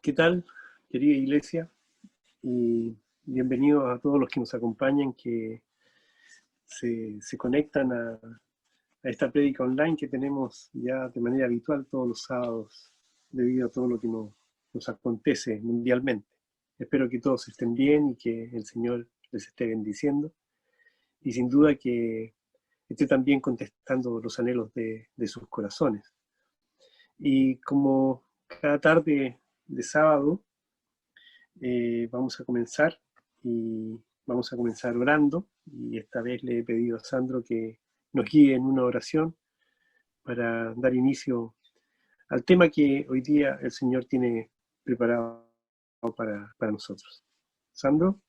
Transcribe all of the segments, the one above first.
¿Qué tal, querida iglesia? Y bienvenidos a todos los que nos acompañan, que se conectan a esta prédica online que tenemos ya de manera habitual todos los sábados, debido a todo lo que nos acontece mundialmente. Espero que todos estén bien y que el Señor les esté bendiciendo. Y sin duda que esté también contestando los anhelos de sus corazones. Y como cada tarde de sábado, vamos a comenzar y vamos a comenzar orando, y esta vez le he pedido a Sandro que nos guíe en una oración para dar inicio al tema que hoy día el Señor tiene preparado para nosotros. Sandro.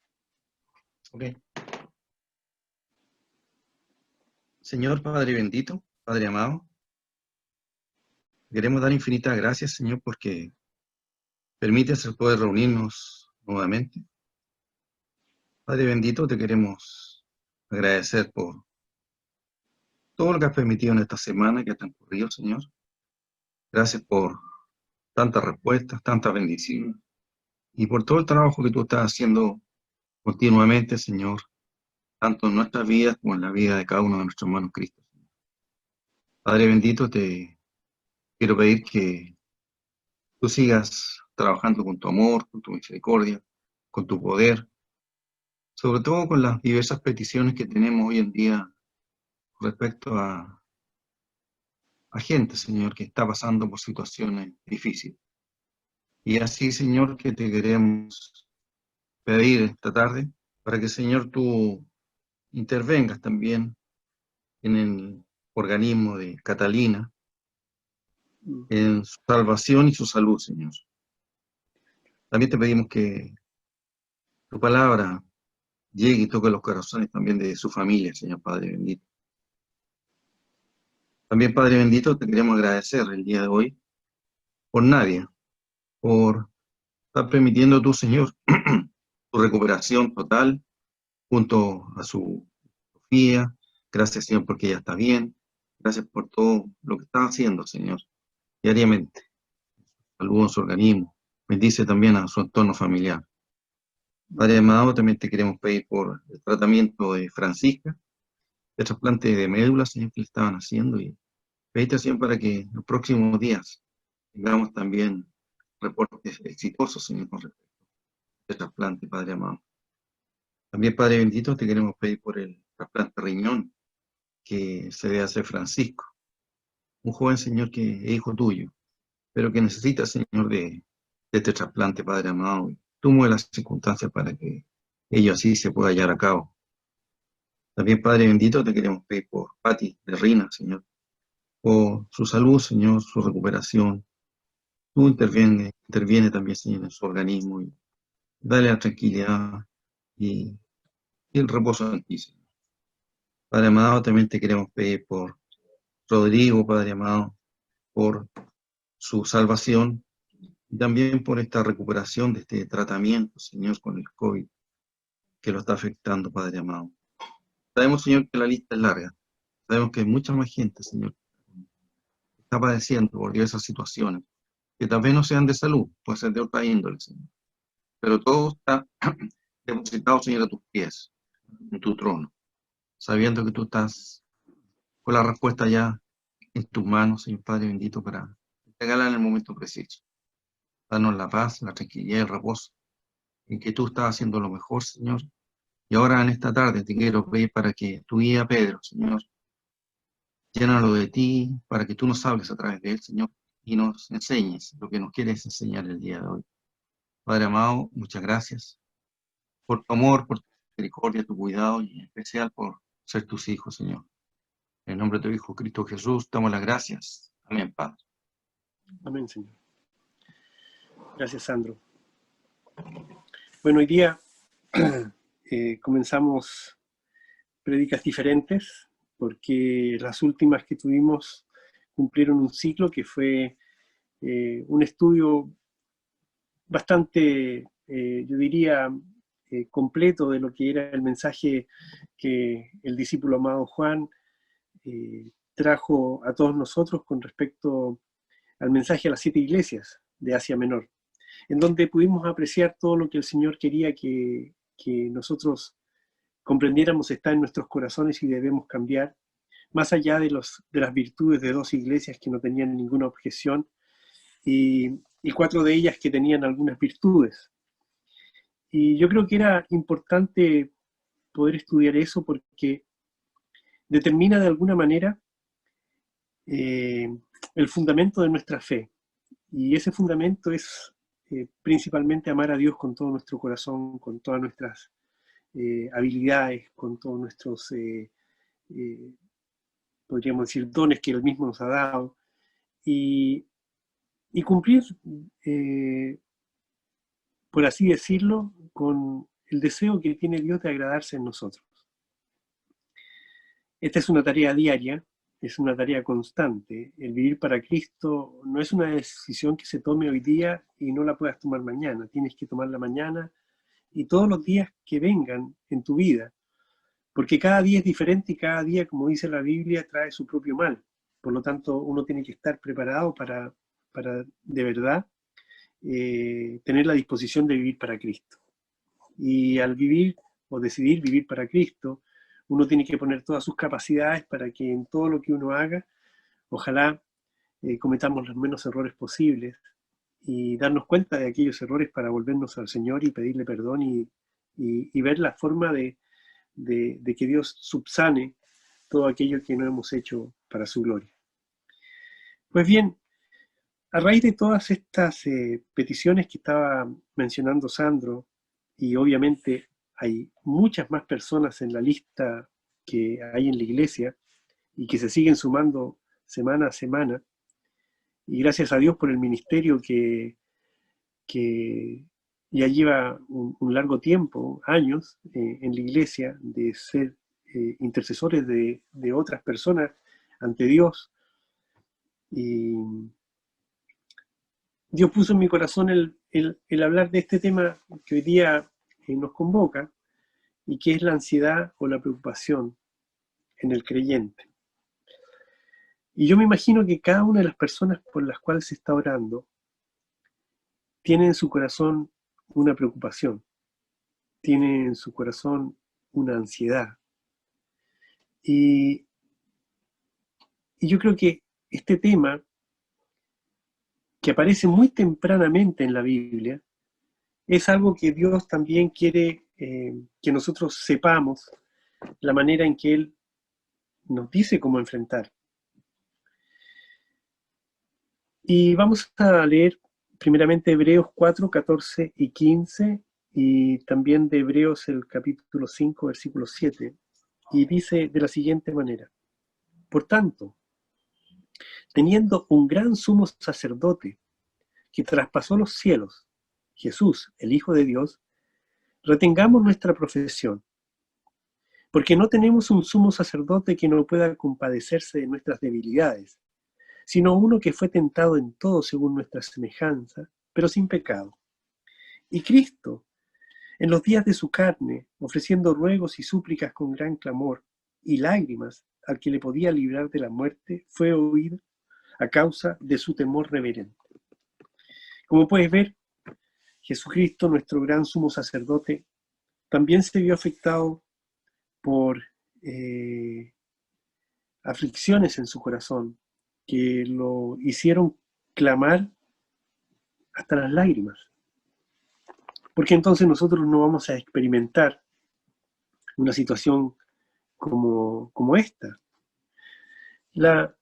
Ok. Señor Padre bendito, Padre amado, queremos dar infinitas gracias, Señor, porque permites el poder reunirnos nuevamente. Padre bendito, te queremos agradecer por todo lo que has permitido en esta semana que ha transcurrido, Señor. Gracias por tantas respuestas, tantas bendiciones, y por todo el trabajo que tú estás haciendo continuamente, Señor, tanto en nuestras vidas como en la vida de cada uno de nuestros hermanos Cristo. Padre bendito, te quiero pedir que tú sigas trabajando con tu amor, con tu misericordia, con tu poder, sobre todo con las diversas peticiones que tenemos hoy en día respecto a gente, Señor, que está pasando por situaciones difíciles. Y así, Señor, que te queremos pedir esta tarde para que, Señor, tú intervengas también en el organismo de Catalina, en su salvación y su salud, Señor. También te pedimos que tu palabra llegue y toque los corazones también de su familia, Señor Padre bendito. También, Padre bendito, te queremos agradecer el día de hoy por Nadia, por estar permitiendo tú, Señor, su recuperación total junto a su Sofía. Gracias, Señor, porque ella está bien. Gracias por todo lo que está haciendo, Señor, diariamente. Saludos a su organismo. Bendice también a su entorno familiar. Padre amado, también te queremos pedir por el tratamiento de Francisca, el trasplante de médula, Señor, que le estaban haciendo, y pedirte, Señor, para que en los próximos días tengamos también reportes exitosos, Señor, con respecto a este trasplante, Padre amado. También, Padre bendito, te queremos pedir por el trasplante de riñón que se debe hacer Francisco, un joven, Señor, que es hijo tuyo, pero que necesita, Señor, de este trasplante, Padre amado. Tú mueves las circunstancias para que ello así se pueda llevar a cabo. También, Padre bendito, te queremos pedir por Pati de Rina, Señor, por su salud, Señor, su recuperación. Tú interviene también, Señor, en su organismo, y dale la tranquilidad y el reposo en ti, Señor. Padre amado, también te queremos pedir por Rodrigo, Padre amado, por su salvación y también por esta recuperación de este tratamiento, Señor, con el COVID que lo está afectando, Padre amado. Sabemos, Señor, que la lista es larga. Sabemos que hay mucha más gente, Señor, que está padeciendo por diversas situaciones, que tal vez no sean de salud, puede ser de otra índole, Señor. Pero todo está depositado, Señor, a tus pies, en tu trono, sabiendo que tú estás con la respuesta ya en tus manos, Señor Padre bendito, para entregarla en el momento preciso. Danos la paz, la tranquilidad y el reposo, en que tú estás haciendo lo mejor, Señor. Y ahora en esta tarde te quiero pedir para que tu guía a Pedro, Señor, llénalo de ti, para que tú nos hables a través de él, Señor, y nos enseñes lo que nos quieres enseñar el día de hoy. Padre amado, muchas gracias por tu amor, por tu misericordia, tu cuidado, y en especial por ser tus hijos, Señor. En el nombre de tu Hijo Cristo Jesús, damos las gracias. Amén, Padre. Amén, Señor. Gracias, Sandro. Bueno, hoy día comenzamos prédicas diferentes, porque las últimas que tuvimos cumplieron un ciclo que fue un estudio bastante, yo diría, completo de lo que era el mensaje que el discípulo amado Juan trajo a todos nosotros con respecto al mensaje a las 7 iglesias de Asia Menor. en donde pudimos apreciar todo lo que el Señor quería que nosotros comprendiéramos está en nuestros corazones y debemos cambiar, más allá de las virtudes de 2 iglesias que no tenían ninguna objeción y 4 de ellas que tenían algunas virtudes. Y yo creo que era importante poder estudiar eso porque determina de alguna manera el fundamento de nuestra fe. Y ese fundamento es principalmente amar a Dios con todo nuestro corazón, con todas nuestras habilidades, con todos nuestros, podríamos decir, dones que Él mismo nos ha dado, y cumplir, por así decirlo, con el deseo que tiene Dios de agradarse en nosotros. Esta es una tarea diaria, es una tarea constante. El vivir para Cristo no es una decisión que se tome hoy día y no la puedas tomar mañana. Tienes que tomarla mañana y todos los días que vengan en tu vida. Porque cada día es diferente y cada día, como dice la Biblia, trae su propio mal. Por lo tanto, uno tiene que estar preparado para de verdad tener la disposición de vivir para Cristo. Y al vivir o decidir vivir para Cristo, uno tiene que poner todas sus capacidades para que en todo lo que uno haga, ojalá cometamos los menos errores posibles y darnos cuenta de aquellos errores para volvernos al Señor y pedirle perdón y ver la forma de que Dios subsane todo aquello que no hemos hecho para su gloria. Pues bien, a raíz de todas estas peticiones que estaba mencionando Sandro, y obviamente hay muchas más personas en la lista que hay en la iglesia y que se siguen sumando semana a semana, y gracias a Dios por el ministerio que ya lleva un largo tiempo, años, en la iglesia, de ser intercesores de otras personas ante Dios. Y Dios puso en mi corazón el hablar de este tema que hoy día nos convoca y que es la ansiedad o la preocupación en el creyente. Y yo me imagino que cada una de las personas por las cuales se está orando tiene en su corazón una preocupación, tiene en su corazón una ansiedad. Y yo creo que este tema, que aparece muy tempranamente en la Biblia, es algo que Dios también quiere que nosotros sepamos la manera en que Él nos dice cómo enfrentar. Y vamos a leer primeramente Hebreos 4, 14 y 15, y también de Hebreos el capítulo 5, versículo 7, y dice de la siguiente manera: por tanto, teniendo un gran sumo sacerdote que traspasó los cielos, Jesús, el Hijo de Dios, retengamos nuestra profesión, porque no tenemos un sumo sacerdote que no pueda compadecerse de nuestras debilidades, sino uno que fue tentado en todo según nuestra semejanza, pero sin pecado. Y Cristo, en los días de su carne, ofreciendo ruegos y súplicas con gran clamor y lágrimas al que le podía librar de la muerte, fue oído a causa de su temor reverente. Como puedes ver, Jesucristo, nuestro gran sumo sacerdote, también se vio afectado por aflicciones en su corazón que lo hicieron clamar hasta las lágrimas. Porque entonces nosotros no vamos a experimentar una situación como esta. La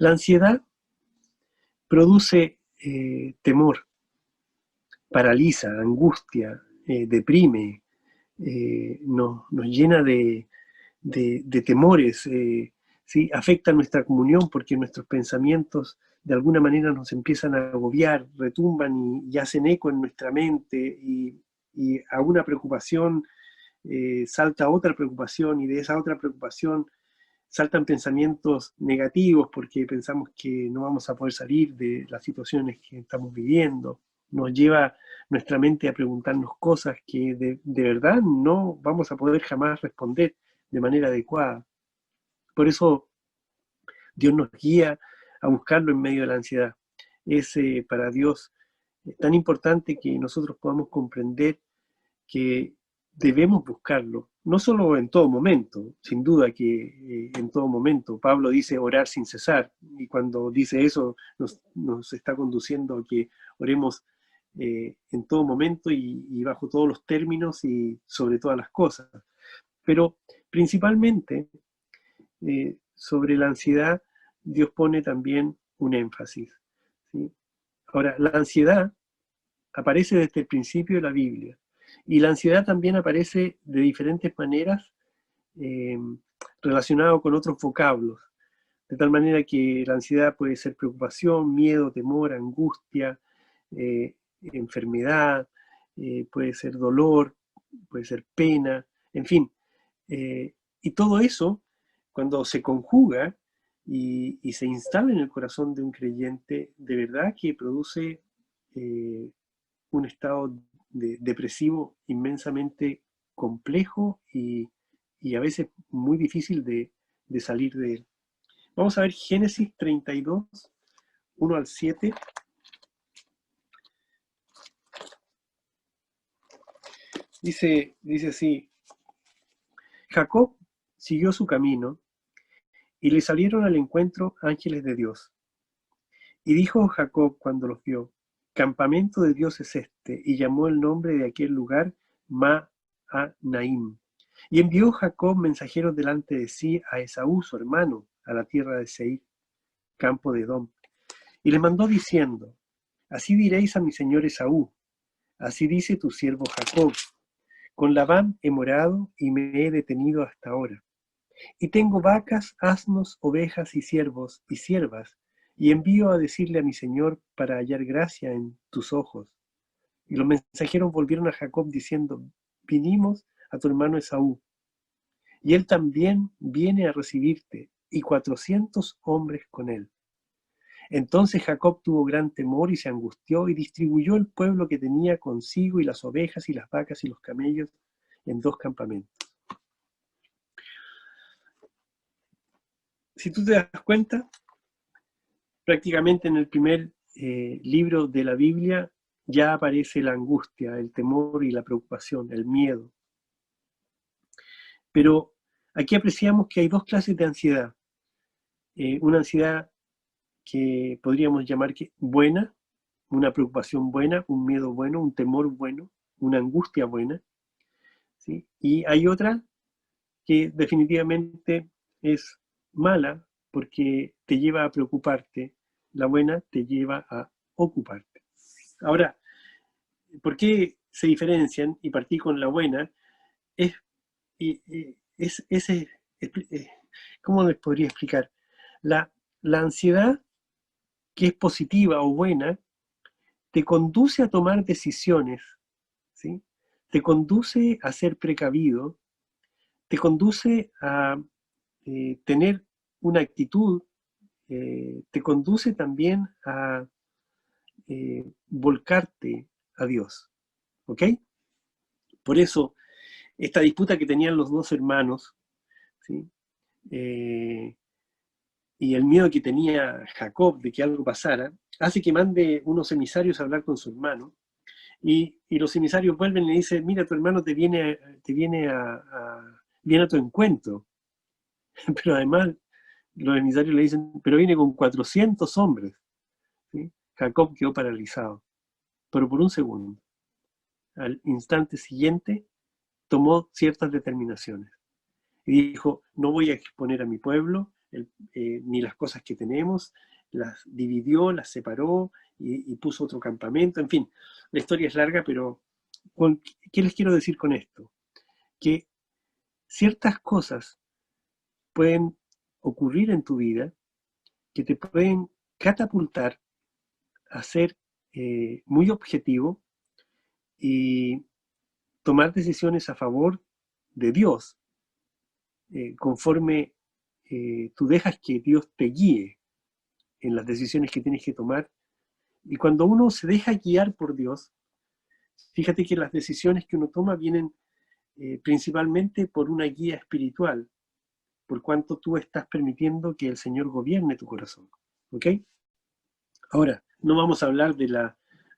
ansiedad produce temor, paraliza, angustia, deprime, nos llena de temores, ¿sí? Afecta nuestra comunión porque nuestros pensamientos de alguna manera nos empiezan a agobiar, retumban y hacen eco en nuestra mente, y a una preocupación salta otra preocupación, y de esa otra preocupación saltan pensamientos negativos porque pensamos que no vamos a poder salir de las situaciones que estamos viviendo. Nos lleva nuestra mente a preguntarnos cosas que de verdad no vamos a poder jamás responder de manera adecuada. Por eso Dios nos guía a buscarlo en medio de la ansiedad. Es para Dios Es tan importante que nosotros podamos comprender que debemos buscarlo, no solo en todo momento, sin duda que en todo momento. Pablo dice orar sin cesar, y cuando dice eso nos está conduciendo a que oremos en todo momento y bajo todos los términos y sobre todas las cosas. Pero principalmente sobre la ansiedad Dios pone también un énfasis, ¿sí? Ahora, la ansiedad aparece desde el principio de la Biblia. Y la ansiedad también aparece de diferentes maneras eh, relacionado con otros vocablos. De tal manera que la ansiedad puede ser preocupación, miedo, temor, angustia, enfermedad, puede ser dolor, puede ser pena, en fin. Y todo eso, cuando se conjuga y se instala en el corazón de un creyente, de verdad que produce un estado depresivo inmensamente complejo y a veces muy difícil de salir de él. Vamos a ver Génesis 32, 1 al 7. Dice así: Jacob siguió su camino y le salieron al encuentro ángeles de Dios. Y dijo Jacob cuando los vio: campamento de Dios es este, y llamó el nombre de aquel lugar Mahanaim. Y envió Jacob mensajeros delante de sí a Esaú, su hermano, a la tierra de Seir, campo de Edom. Y les mandó diciendo: así diréis a mi señor Esaú, así dice tu siervo Jacob, con Labán he morado y me he detenido hasta ahora. Y tengo vacas, asnos, ovejas y siervos y siervas, y envío a decirle a mi señor para hallar gracia en tus ojos. Y los mensajeros volvieron a Jacob diciendo: vinimos a tu hermano Esaú, y él también viene a recibirte, y 400 hombres con él. Entonces Jacob tuvo gran temor y se angustió y distribuyó el pueblo que tenía consigo y las ovejas y las vacas y los camellos en 2 campamentos. Si tú te das cuenta, prácticamente en el primer libro de la Biblia ya aparece la angustia, el temor y la preocupación, el miedo. Pero aquí apreciamos que hay 2 clases de ansiedad. Una ansiedad que podríamos llamar que buena, una preocupación buena, un miedo bueno, un temor bueno, una angustia buena, ¿sí? Y hay otra que definitivamente es mala porque te lleva a preocuparte, la buena te lleva a ocuparte. Ahora, ¿por qué se diferencian? Y partí con la buena, es, ¿cómo les podría explicar? La ansiedad, que es positiva o buena, te conduce a tomar decisiones, ¿sí? Te conduce a ser precavido, te conduce a tener una actitud, te conduce también a volcarte a Dios, ¿ok? Por eso, esta disputa que tenían los 2 hermanos, ¿sí? Y el miedo que tenía Jacob de que algo pasara, hace que mande unos emisarios a hablar con su hermano, y los emisarios vuelven y le dicen: mira, tu hermano viene a tu encuentro. Pero además los emisarios le dicen: pero viene con 400 hombres, ¿sí? Jacob quedó paralizado, pero por un segundo. Al instante siguiente tomó ciertas determinaciones y dijo: no voy a exponer a mi pueblo ni las cosas que tenemos. Las dividió, las separó y puso otro campamento. En fin, la historia es larga, pero ¿qué les quiero decir con esto? Que ciertas cosas pueden ocurrir en tu vida que te pueden catapultar a ser muy objetivo y tomar decisiones a favor de Dios, conforme tú dejas que Dios te guíe en las decisiones que tienes que tomar. Y cuando uno se deja guiar por Dios, fíjate que las decisiones que uno toma vienen principalmente por una guía espiritual, por cuanto tú estás permitiendo que el Señor gobierne tu corazón. ¿Ok? Ahora, no vamos a hablar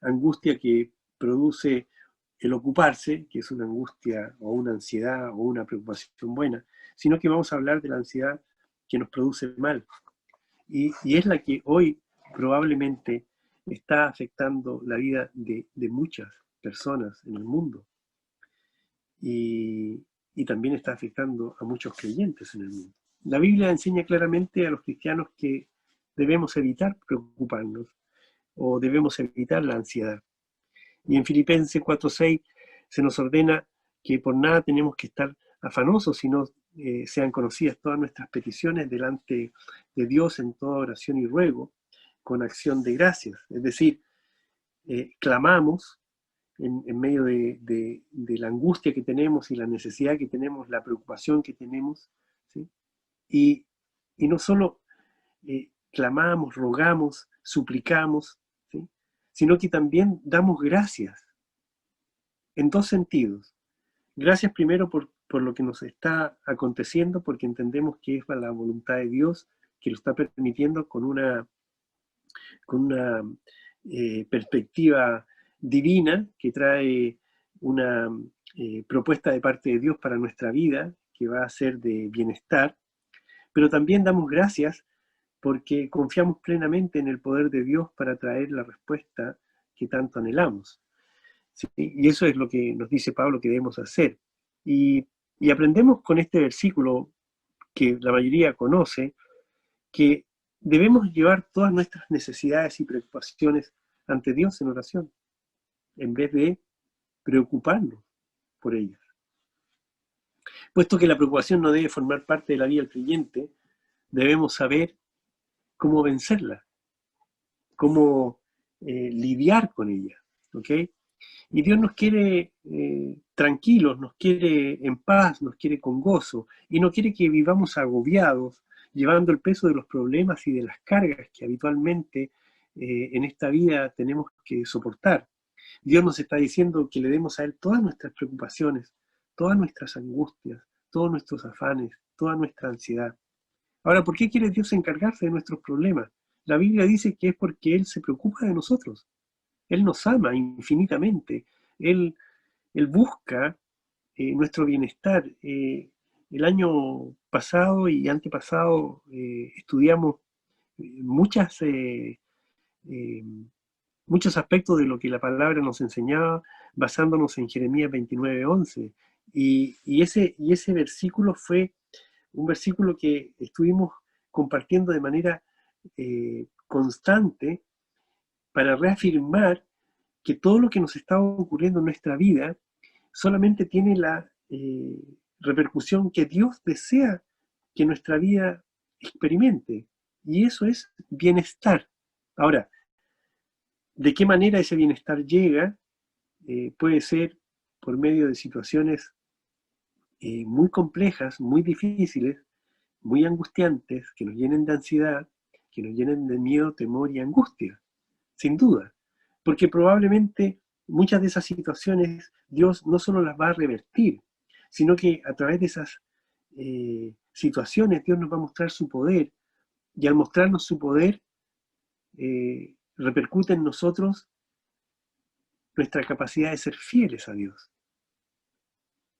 angustia que produce el ocuparse, que es una angustia o una ansiedad o una preocupación buena, sino que vamos a hablar de la ansiedad que nos produce mal. Y es la que hoy probablemente está afectando la vida de muchas personas en el mundo. Y también está afectando a muchos creyentes en el mundo. La Biblia enseña claramente a los cristianos que debemos evitar preocuparnos o debemos evitar la ansiedad. Y en Filipenses 4:6 se nos ordena que por nada tenemos que estar afanosos, sino sean conocidas todas nuestras peticiones delante de Dios en toda oración y ruego, con acción de gracias. Es decir, clamamos en medio de la angustia que tenemos y la necesidad que tenemos, la preocupación que tenemos, ¿sí? Y no solo clamamos, rogamos, suplicamos, ¿sí? Sino que también damos gracias en dos sentidos. Gracias primero por lo que nos está aconteciendo, porque entendemos que es la voluntad de Dios que lo está permitiendo con una perspectiva divina que trae una propuesta de parte de Dios para nuestra vida, que va a ser de bienestar, pero también damos gracias porque confiamos plenamente en el poder de Dios para traer la respuesta que tanto anhelamos. ¿Sí? Y eso es lo que nos dice Pablo que debemos hacer. Y aprendemos con este versículo que la mayoría conoce, que debemos llevar todas nuestras necesidades y preocupaciones ante Dios en oración, en vez de preocuparnos por ellas. Puesto que la preocupación no debe formar parte de la vida del creyente, debemos saber cómo vencerla, cómo lidiar con ella, ¿ok? Y Dios nos quiere tranquilos, nos quiere en paz, nos quiere con gozo, y no quiere que vivamos agobiados, llevando el peso de los problemas y de las cargas que habitualmente en esta vida tenemos que soportar. Dios nos está diciendo que le demos a Él todas nuestras preocupaciones, todas nuestras angustias, todos nuestros afanes, toda nuestra ansiedad. Ahora, ¿por qué quiere Dios encargarse de nuestros problemas? La Biblia dice que es porque Él se preocupa de nosotros. Él nos ama infinitamente. Él, él busca nuestro bienestar. El año pasado y antepasado estudiamos muchas, muchos aspectos de lo que la palabra nos enseñaba basándonos en Jeremías 29:11. Y ese versículo fue un versículo que estuvimos compartiendo de manera constante para reafirmar que todo lo que nos está ocurriendo en nuestra vida solamente tiene la repercusión que Dios desea que nuestra vida experimente. Y eso es bienestar. Ahora, ¿de qué manera ese bienestar llega? Puede ser por medio de situaciones muy complejas, muy difíciles, muy angustiantes, que nos llenen de ansiedad, que nos llenen de miedo, temor y angustia, sin duda. Porque probablemente muchas de esas situaciones Dios no solo las va a revertir, sino que a través de esas situaciones Dios nos va a mostrar su poder, y al mostrarnos su poder repercute en nosotros nuestra capacidad de ser fieles a Dios.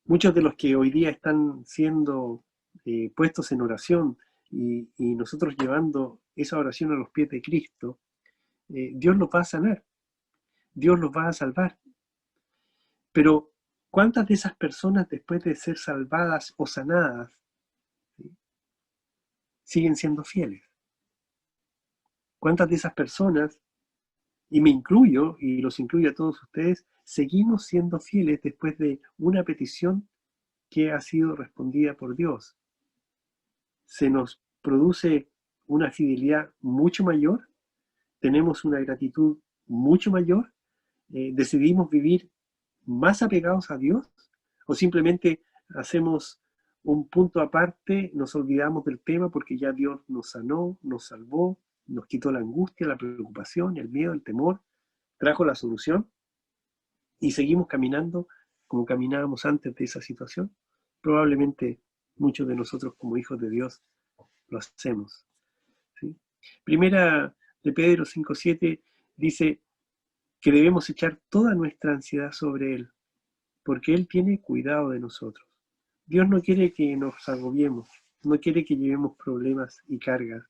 Muchos de los que hoy día están siendo puestos en oración y nosotros llevando esa oración a los pies de Cristo, Dios los va a sanar, Dios los va a salvar. Pero, ¿cuántas de esas personas después de ser salvadas o sanadas siguen siendo fieles? ¿Cuántas de esas personas, y me incluyo, y los incluyo a todos ustedes, seguimos siendo fieles después de una petición que ha sido respondida por Dios? Se nos produce una fidelidad mucho mayor, tenemos una gratitud mucho mayor, decidimos vivir más apegados a Dios, o simplemente hacemos un punto aparte, nos olvidamos del tema porque ya Dios nos sanó, nos salvó, nos quitó la angustia, la preocupación, el miedo, el temor, trajo la solución y seguimos caminando como caminábamos antes de esa situación. Probablemente muchos de nosotros como hijos de Dios lo hacemos. ¿Sí? Primera de Pedro 5:7 dice, que debemos echar toda nuestra ansiedad sobre Él, porque Él tiene cuidado de nosotros. Dios no quiere que nos agobiemos, no quiere que llevemos problemas y cargas.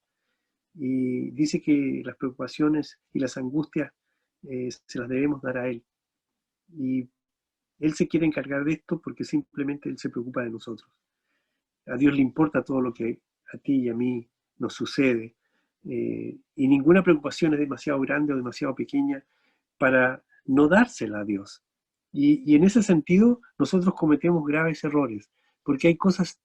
Y dice que las preocupaciones y las angustias se las debemos dar a Él. Y Él se quiere encargar de esto porque simplemente Él se preocupa de nosotros. A Dios le importa todo lo que a ti y a mí nos sucede. Y ninguna preocupación es demasiado grande o demasiado pequeña para no dársela a Dios. Y en ese sentido nosotros cometemos graves errores, porque hay cosas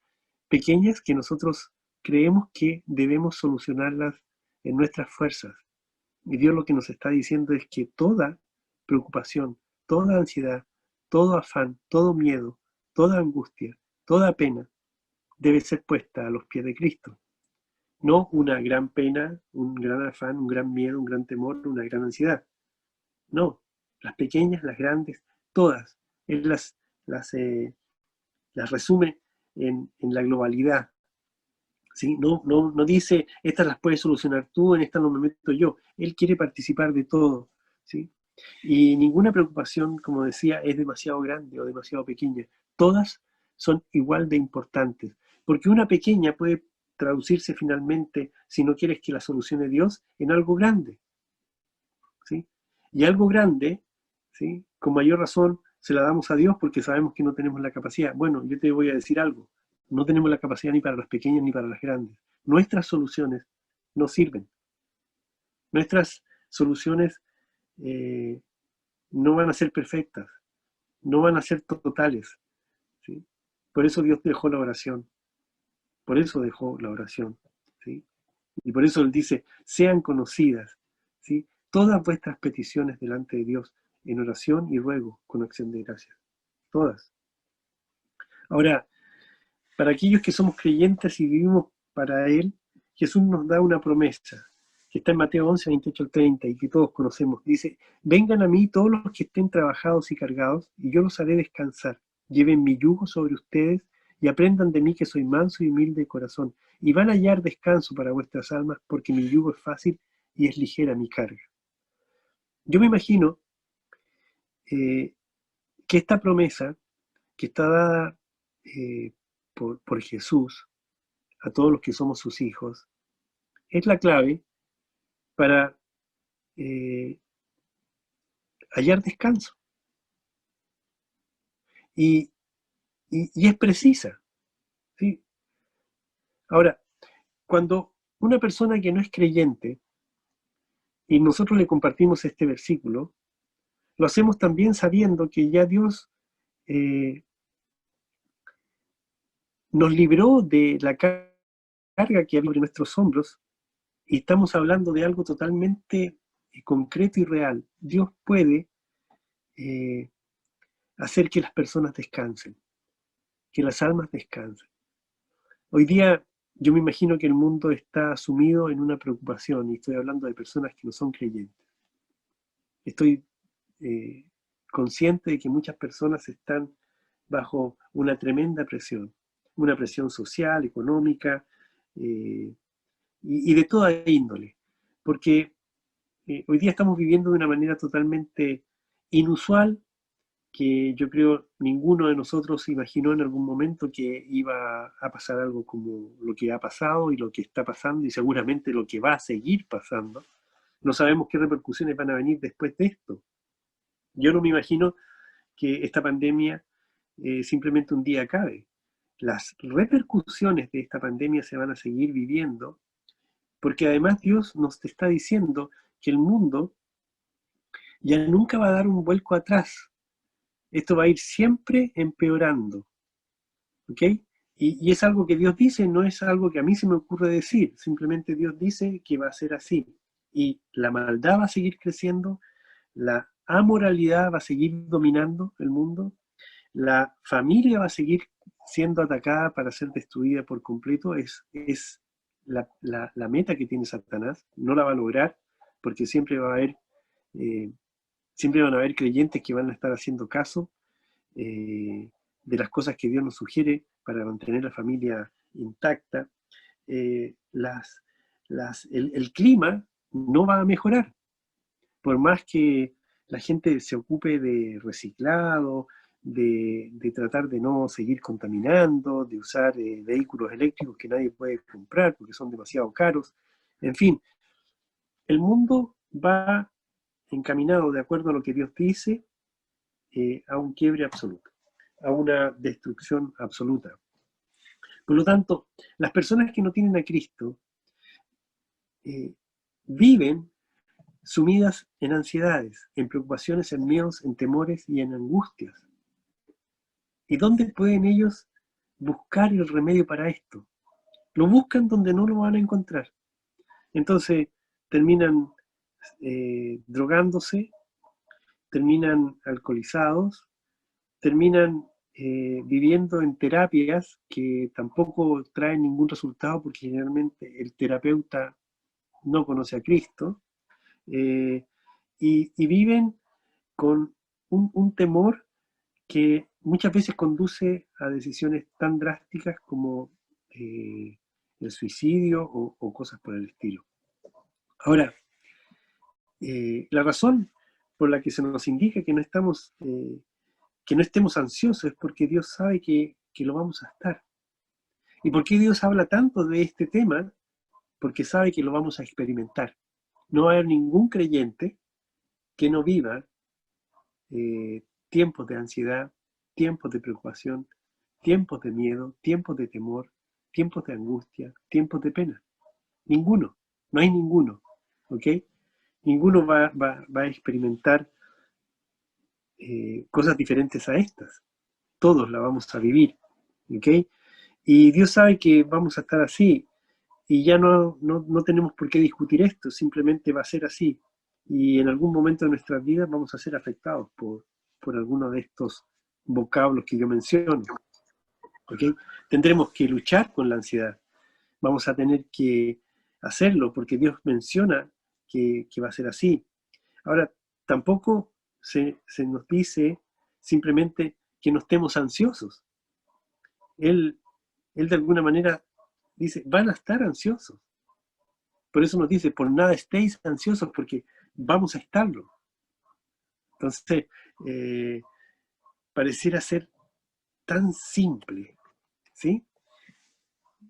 pequeñas que nosotros creemos que debemos solucionarlas en nuestras fuerzas. Y Dios lo que nos está diciendo es que toda preocupación, toda ansiedad, todo afán, todo miedo, toda angustia, toda pena debe ser puesta a los pies de Cristo. No una gran pena, un gran afán, un gran miedo, un gran temor, una gran ansiedad. No, las pequeñas, las grandes, todas. Él las resume en la globalidad. ¿Sí? No dice, estas las puedes solucionar tú, en estas no me meto yo. Él quiere participar de todo. ¿Sí? Y ninguna preocupación, como decía, es demasiado grande o demasiado pequeña. Todas son igual de importantes. Porque una pequeña puede traducirse finalmente, si no quieres que la solucione Dios, en algo grande. ¿Sí? Y algo grande, ¿sí? Con mayor razón, se la damos a Dios porque sabemos que no tenemos la capacidad. Bueno, yo te voy a decir algo. No tenemos la capacidad ni para las pequeñas ni para las grandes. Nuestras soluciones no sirven. Nuestras soluciones eh, no van a ser perfectas, no van a ser totales. ¿Sí? Por eso Dios dejó la oración. Por eso dejó la oración. ¿Sí? Y por eso Él dice, sean conocidas, ¿sí? Todas vuestras peticiones delante de Dios, en oración y ruego, con acción de gracias. Todas. Ahora, para aquellos que somos creyentes y vivimos para Él, Jesús nos da una promesa, que está en Mateo 11, 28 al 30, y que todos conocemos. Dice, vengan a mí todos los que estén trabajados y cargados, y yo los haré descansar. Lleven mi yugo sobre ustedes y aprendan de mí que soy manso y humilde de corazón, y van a hallar descanso para vuestras almas, porque mi yugo es fácil y es ligera mi carga. Yo me imagino que esta promesa que está dada por Jesús a todos los que somos sus hijos es la clave para eh, hallar descanso. Y, y es precisa. ¿Sí? Ahora, cuando una persona que no es creyente y nosotros le compartimos este versículo, lo hacemos también sabiendo que ya Dios eh, nos libró de la carga que había sobre nuestros hombros y estamos hablando de algo totalmente concreto y real. Dios puede eh, hacer que las personas descansen, que las almas descansen. Hoy día yo me imagino que el mundo está sumido en una preocupación, y estoy hablando de personas que no son creyentes. Estoy eh, consciente de que muchas personas están bajo una tremenda presión, una presión social, económica y de toda índole, porque hoy día estamos viviendo de una manera totalmente inusual que yo creo ninguno de nosotros imaginó en algún momento que iba a pasar algo como lo que ha pasado y lo que está pasando y seguramente lo que va a seguir pasando. No sabemos qué repercusiones van a venir después de esto. Yo no me imagino que esta pandemia simplemente un día acabe. Las repercusiones de esta pandemia se van a seguir viviendo porque además Dios nos está diciendo que el mundo ya nunca va a dar un vuelco atrás. Esto va a ir siempre empeorando. ¿Ok? Y es algo que Dios dice, no es algo que a mí se me ocurre decir, simplemente Dios dice que va a ser así. Y la maldad va a seguir creciendo, la amoralidad va a seguir dominando el mundo, la familia va a seguir siendo atacada para ser destruida por completo, es la meta que tiene Satanás, no la va a lograr, porque siempre va a haber, siempre van a haber creyentes que van a estar haciendo caso, de las cosas que Dios nos sugiere para mantener la familia intacta. Eh, el clima no va a mejorar, por más que la gente se ocupe de reciclado, de tratar de no seguir contaminando, de usar vehículos eléctricos que nadie puede comprar porque son demasiado caros. En fin, el mundo va encaminado, de acuerdo a lo que Dios dice, a un quiebre absoluto, a una destrucción absoluta. Por lo tanto, las personas que no tienen a Cristo viven sumidas en ansiedades, en preocupaciones, en miedos, en temores y en angustias. ¿Y dónde pueden ellos buscar el remedio para esto? Lo buscan donde no lo van a encontrar. Entonces terminan drogándose, terminan alcoholizados, terminan viviendo en terapias que tampoco traen ningún resultado porque generalmente el terapeuta no conoce a Cristo, y viven con un temor que muchas veces conduce a decisiones tan drásticas como el suicidio o cosas por el estilo. Ahora, la razón por la que se nos indica que no estemos ansiosos es porque Dios sabe que lo vamos a estar. ¿Y por qué Dios habla tanto de este tema? Porque sabe que lo vamos a experimentar. No va a haber ningún creyente que no viva tiempos de ansiedad, tiempos de preocupación, tiempos de miedo, tiempos de temor, tiempos de angustia, tiempos de pena. Ninguno, no hay ninguno, ¿ok? Ninguno va a experimentar cosas diferentes a estas. Todos la vamos a vivir, ¿ok? Y Dios sabe que vamos a estar así y ya no tenemos por qué discutir esto, simplemente va a ser así. Y en algún momento de nuestras vidas vamos a ser afectados por alguno de estos vocablos que yo menciono. ¿Okay? Tendremos que luchar con la ansiedad. Vamos a tener que hacerlo porque Dios menciona que va a ser así. Ahora, tampoco se nos dice simplemente que no estemos ansiosos. Él de alguna manera dice, van a estar ansiosos. Por eso nos dice, por nada estéis ansiosos, porque vamos a estarlo. Entonces, pareciera ser tan simple, ¿sí?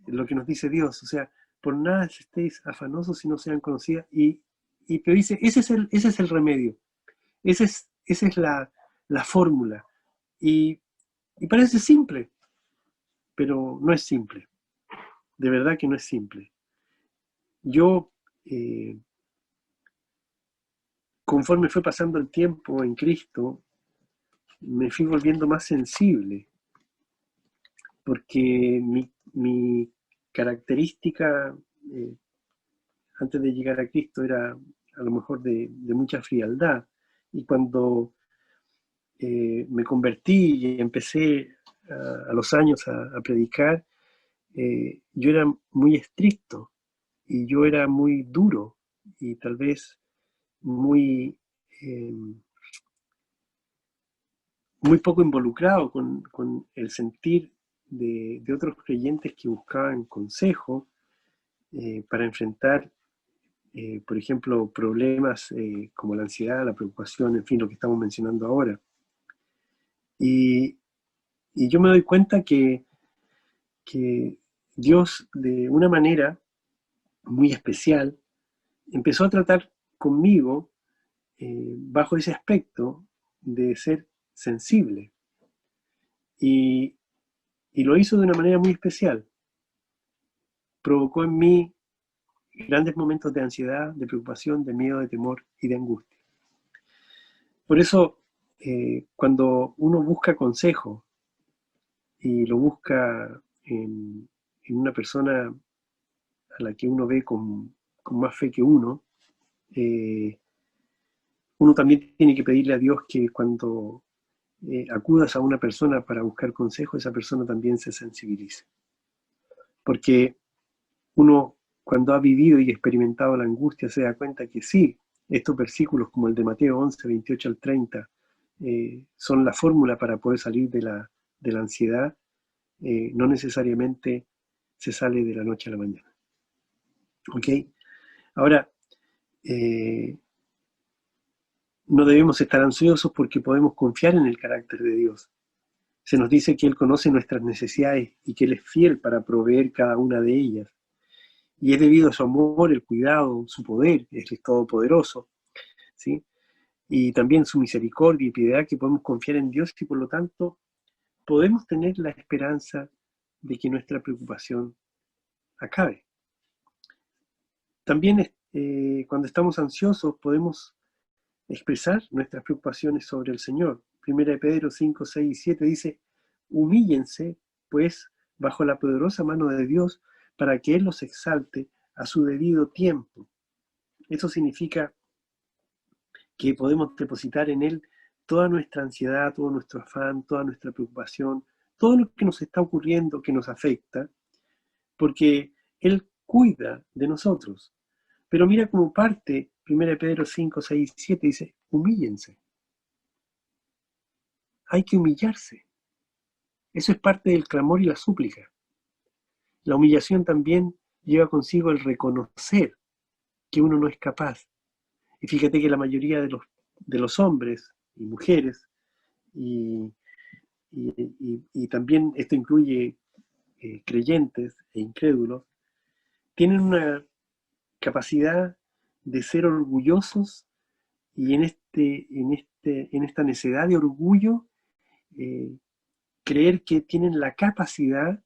Lo que nos dice Dios, o sea, por nada estéis afanosos si no sean conocidas. Pero dice, ese es el remedio, esa es la fórmula. Y parece simple, pero no es simple. De verdad que no es simple. Yo, conforme fue pasando el tiempo en Cristo, me fui volviendo más sensible, porque mi característica antes de llegar a Cristo era a lo mejor de mucha frialdad. Y cuando me convertí y empecé a los años a predicar, yo era muy estricto y yo era muy duro y tal vez muy, eh, muy poco involucrado con el sentir de otros creyentes que buscaban consejo para enfrentar, por ejemplo, problemas como la ansiedad, la preocupación, en fin, lo que estamos mencionando ahora. Y yo me doy cuenta que Dios, de una manera muy especial, empezó a tratar conmigo bajo ese aspecto de ser sensible. Y lo hizo de una manera muy especial. Provocó en mí grandes momentos de ansiedad, de preocupación, de miedo, de temor y de angustia. Por eso, cuando uno busca consejo y lo busca en una persona a la que uno ve con más fe que uno también tiene que pedirle a Dios que cuando acudas a una persona para buscar consejo, esa persona también se sensibilice. Porque uno, cuando ha vivido y experimentado la angustia, se da cuenta que sí, estos versículos como el de Mateo 11, 28 al 30, son la fórmula para poder salir de la ansiedad. No necesariamente se sale de la noche a la mañana. ¿Ok? Ahora, no debemos estar ansiosos porque podemos confiar en el carácter de Dios. Se nos dice que Él conoce nuestras necesidades y que Él es fiel para proveer cada una de ellas. Y es debido a su amor, el cuidado, su poder, Él es todopoderoso, ¿sí? Y también su misericordia y piedad que podemos confiar en Dios y por lo tanto podemos tener la esperanza de que nuestra preocupación acabe. También cuando estamos ansiosos podemos expresar nuestras preocupaciones sobre el Señor. Primera de Pedro 5, 6 y 7 dice, humíllense, pues, bajo la poderosa mano de Dios, para que Él los exalte a su debido tiempo. Eso significa que podemos depositar en Él toda nuestra ansiedad, todo nuestro afán, toda nuestra preocupación, todo lo que nos está ocurriendo, que nos afecta, porque Él cuida de nosotros. Pero mira como parte, 1 Pedro 5, 6 y 7 dice, humíllense. Hay que humillarse. Eso es parte del clamor y la súplica. La humillación también lleva consigo el reconocer que uno no es capaz. Y fíjate que la mayoría de los hombres y mujeres, y también esto incluye creyentes e incrédulos, tienen una capacidad de ser orgullosos y en esta necedad de orgullo creer que tienen la capacidad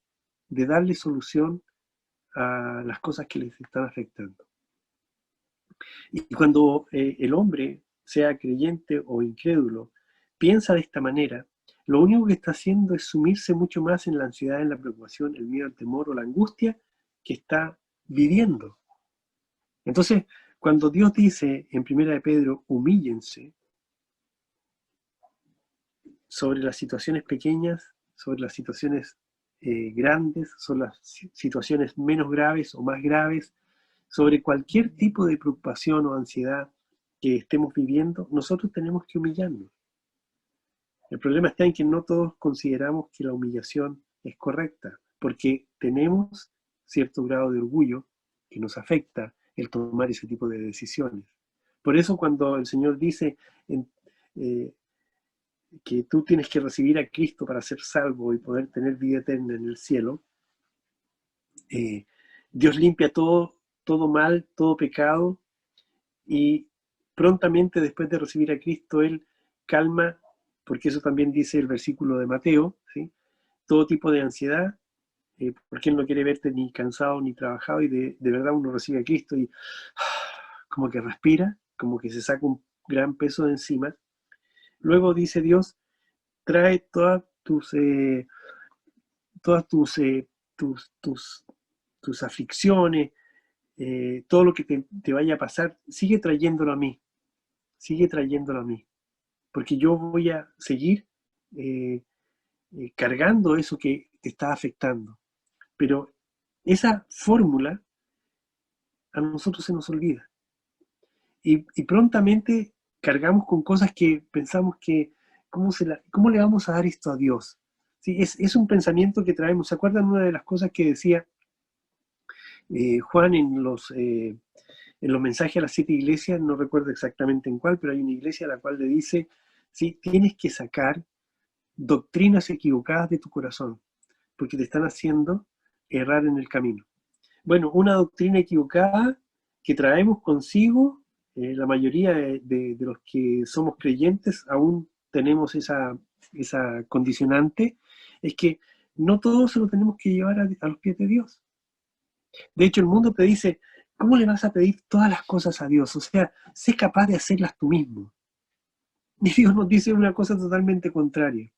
de darle solución a las cosas que les están afectando. Y cuando el hombre, sea creyente o incrédulo, piensa de esta manera, lo único que está haciendo es sumirse mucho más en la ansiedad, en la preocupación, el miedo, el temor o la angustia que está viviendo. Entonces, cuando Dios dice en 1 de Pedro, humíllense sobre las situaciones pequeñas, sobre las situaciones grandes, sobre las situaciones menos graves o más graves, sobre cualquier tipo de preocupación o ansiedad que estemos viviendo, nosotros tenemos que humillarnos. El problema está en que no todos consideramos que la humillación es correcta, porque tenemos cierto grado de orgullo que nos afecta el tomar ese tipo de decisiones. Por eso cuando el Señor dice que tú tienes que recibir a Cristo para ser salvo y poder tener vida eterna en el cielo, Dios limpia todo mal, todo pecado, y prontamente después de recibir a Cristo, Él calma, porque eso también dice el versículo de Mateo, ¿sí? Todo tipo de ansiedad, porque Él no quiere verte ni cansado ni trabajado, y de verdad uno recibe a Cristo y como que respira, como que se saca un gran peso de encima. Luego dice Dios, trae todas tus aflicciones, todo lo que te vaya a pasar, sigue trayéndolo a mí, porque yo voy a seguir cargando eso que te está afectando. Pero esa fórmula a nosotros se nos olvida. Y prontamente cargamos con cosas que pensamos que, ¿cómo le vamos a dar esto a Dios? ¿Sí? Es un pensamiento que traemos. ¿Se acuerdan una de las cosas que decía Juan en los mensajes a las 7 iglesias? No recuerdo exactamente en cuál, pero hay una iglesia a la cual le dice, ¿sí? Tienes que sacar doctrinas equivocadas de tu corazón, porque te están haciendo errar en el camino. Bueno, una doctrina equivocada que traemos consigo, la mayoría de los que somos creyentes aún tenemos esa condicionante, es que no todo se lo tenemos que llevar a los pies de Dios. De hecho, el mundo te dice, ¿cómo le vas a pedir todas las cosas a Dios? O sea, sé capaz de hacerlas tú mismo. Y Dios nos dice una cosa totalmente contraria.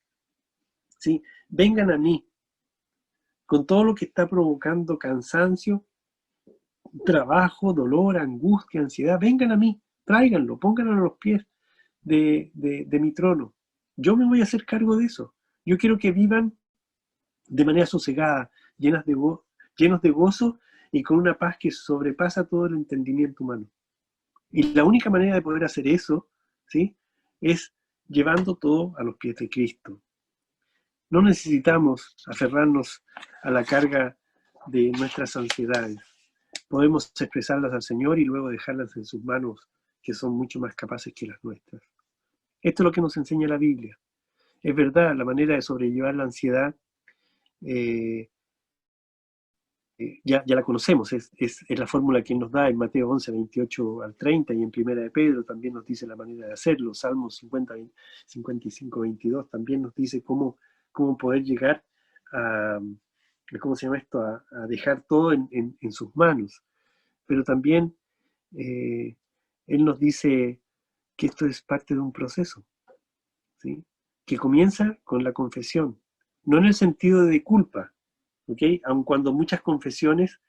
¿Sí? Vengan a mí, con todo lo que está provocando cansancio, trabajo, dolor, angustia, ansiedad, vengan a mí, tráiganlo, pónganlo a los pies de mi trono. Yo me voy a hacer cargo de eso. Yo quiero que vivan de manera sosegada, llenos de gozo y con una paz que sobrepasa todo el entendimiento humano. Y la única manera de poder hacer eso, ¿sí?, es llevando todo a los pies de Cristo. No necesitamos aferrarnos a la carga de nuestras ansiedades. Podemos expresarlas al Señor y luego dejarlas en sus manos, que son mucho más capaces que las nuestras. Esto es lo que nos enseña la Biblia. Es verdad, la manera de sobrellevar la ansiedad ya la conocemos, es la fórmula que nos da en Mateo 11, 28 al 30 y en Primera de Pedro también nos dice la manera de hacerlo. Salmos 50, 55, 22 también nos dice cómo poder llegar a, ¿cómo se llama esto? A dejar todo en sus manos. Pero también Él nos dice que esto es parte de un proceso, ¿sí? Que comienza con la confesión, no en el sentido de culpa, ¿ok? Aun cuando muchas confesiones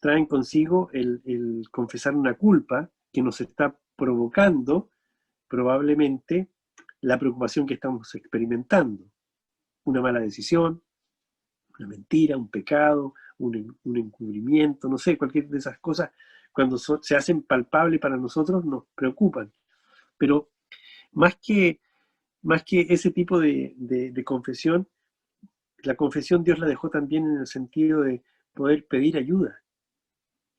traen consigo el confesar una culpa que nos está provocando probablemente la preocupación que estamos experimentando. Una mala decisión, una mentira, un pecado, un encubrimiento, no sé, cualquier de esas cosas, cuando se hacen palpables para nosotros, nos preocupan. Pero más que ese tipo de confesión, la confesión Dios la dejó también en el sentido de poder pedir ayuda.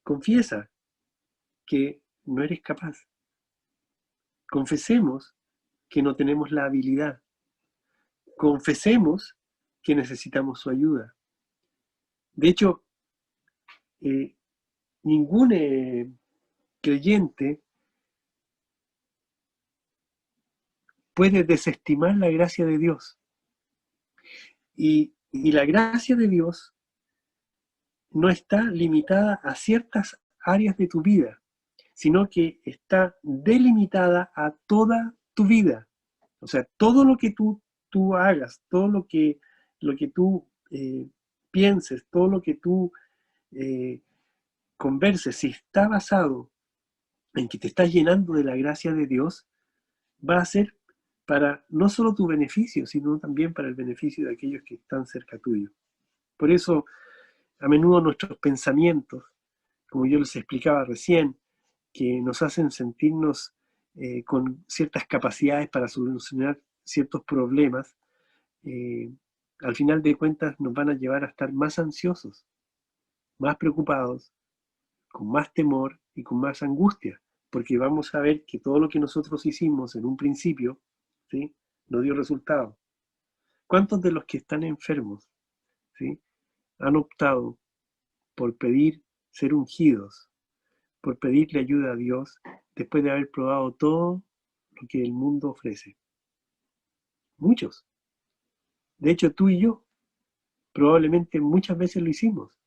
Confiesa que no eres capaz. Confesemos que no tenemos la habilidad. Confesemos que necesitamos su ayuda. De hecho, ningún creyente puede desestimar la gracia de Dios. Y la gracia de Dios no está limitada a ciertas áreas de tu vida, sino que está delimitada a toda tu vida. O sea, todo lo que tú hagas, todo lo que tú pienses, todo lo que tú converses, si está basado en que te estás llenando de la gracia de Dios, va a ser para no solo tu beneficio, sino también para el beneficio de aquellos que están cerca tuyo. Por eso, a menudo nuestros pensamientos, como yo les explicaba recién, que nos hacen sentirnos con ciertas capacidades para solucionar ciertos problemas, al final de cuentas nos van a llevar a estar más ansiosos, más preocupados, con más temor y con más angustia, porque vamos a ver que todo lo que nosotros hicimos en un principio, ¿sí?, no dio resultado. ¿Cuántos de los que están enfermos, ¿sí?, han optado por pedir ser ungidos, por pedirle ayuda a Dios después de haber probado todo lo que el mundo ofrece? Muchos. De hecho, tú y yo probablemente muchas veces lo hicimos.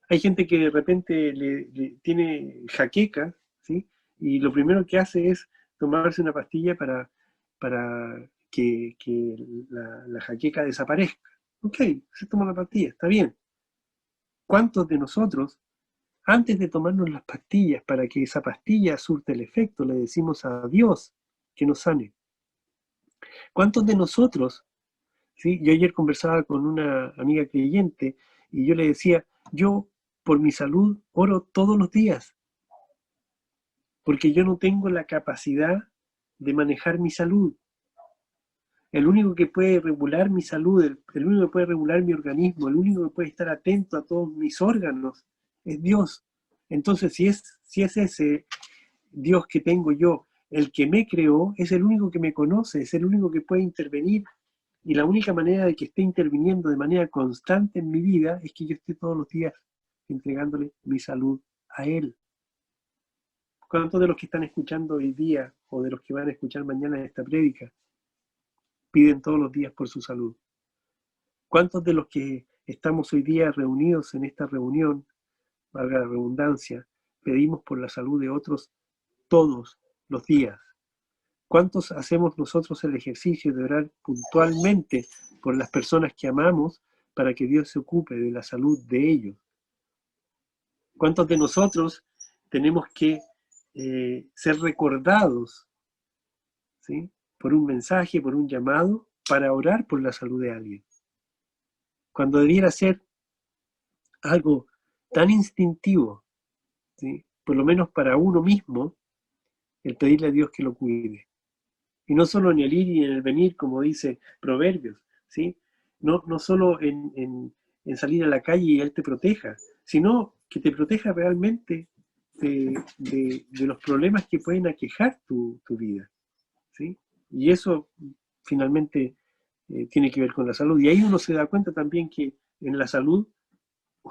Hay gente que de repente le tiene jaqueca, ¿sí? Y lo primero que hace es tomarse una pastilla para que la jaqueca desaparezca. Ok, se toma la pastilla, está bien. ¿Cuántos de nosotros, antes de tomarnos las pastillas para que esa pastilla surte el efecto, le decimos a Dios que nos sane? ¿Cuántos de nosotros, ¿sí? Yo ayer conversaba con una amiga creyente y yo le decía, yo por mi salud oro todos los días, porque yo no tengo la capacidad de manejar mi salud. El único que puede regular mi salud, el único que puede regular mi organismo, el único que puede estar atento a todos mis órganos es Dios. Entonces, si es ese Dios que tengo yo, el que me creó, es el único que me conoce, es el único que puede intervenir. Y la única manera de que esté interviniendo de manera constante en mi vida es que yo esté todos los días entregándole mi salud a Él. ¿Cuántos de los que están escuchando hoy día o de los que van a escuchar mañana esta prédica piden todos los días por su salud? ¿Cuántos de los que estamos hoy día reunidos en esta reunión, valga la redundancia, pedimos por la salud de otros todos los días? ¿Cuántos hacemos nosotros el ejercicio de orar puntualmente por las personas que amamos para que Dios se ocupe de la salud de ellos? ¿Cuántos de nosotros tenemos que ser recordados, ¿sí?, por un mensaje, por un llamado, para orar por la salud de alguien? Cuando debiera ser algo tan instintivo, ¿sí?, por lo menos para uno mismo, el pedirle a Dios que lo cuide. Y no solo en el ir y en el venir, como dice Proverbios, ¿sí? No solo en salir a la calle y Él te proteja, sino que te proteja realmente de los problemas que pueden aquejar tu vida, ¿sí? Y eso finalmente tiene que ver con la salud. Y ahí uno se da cuenta también que en la salud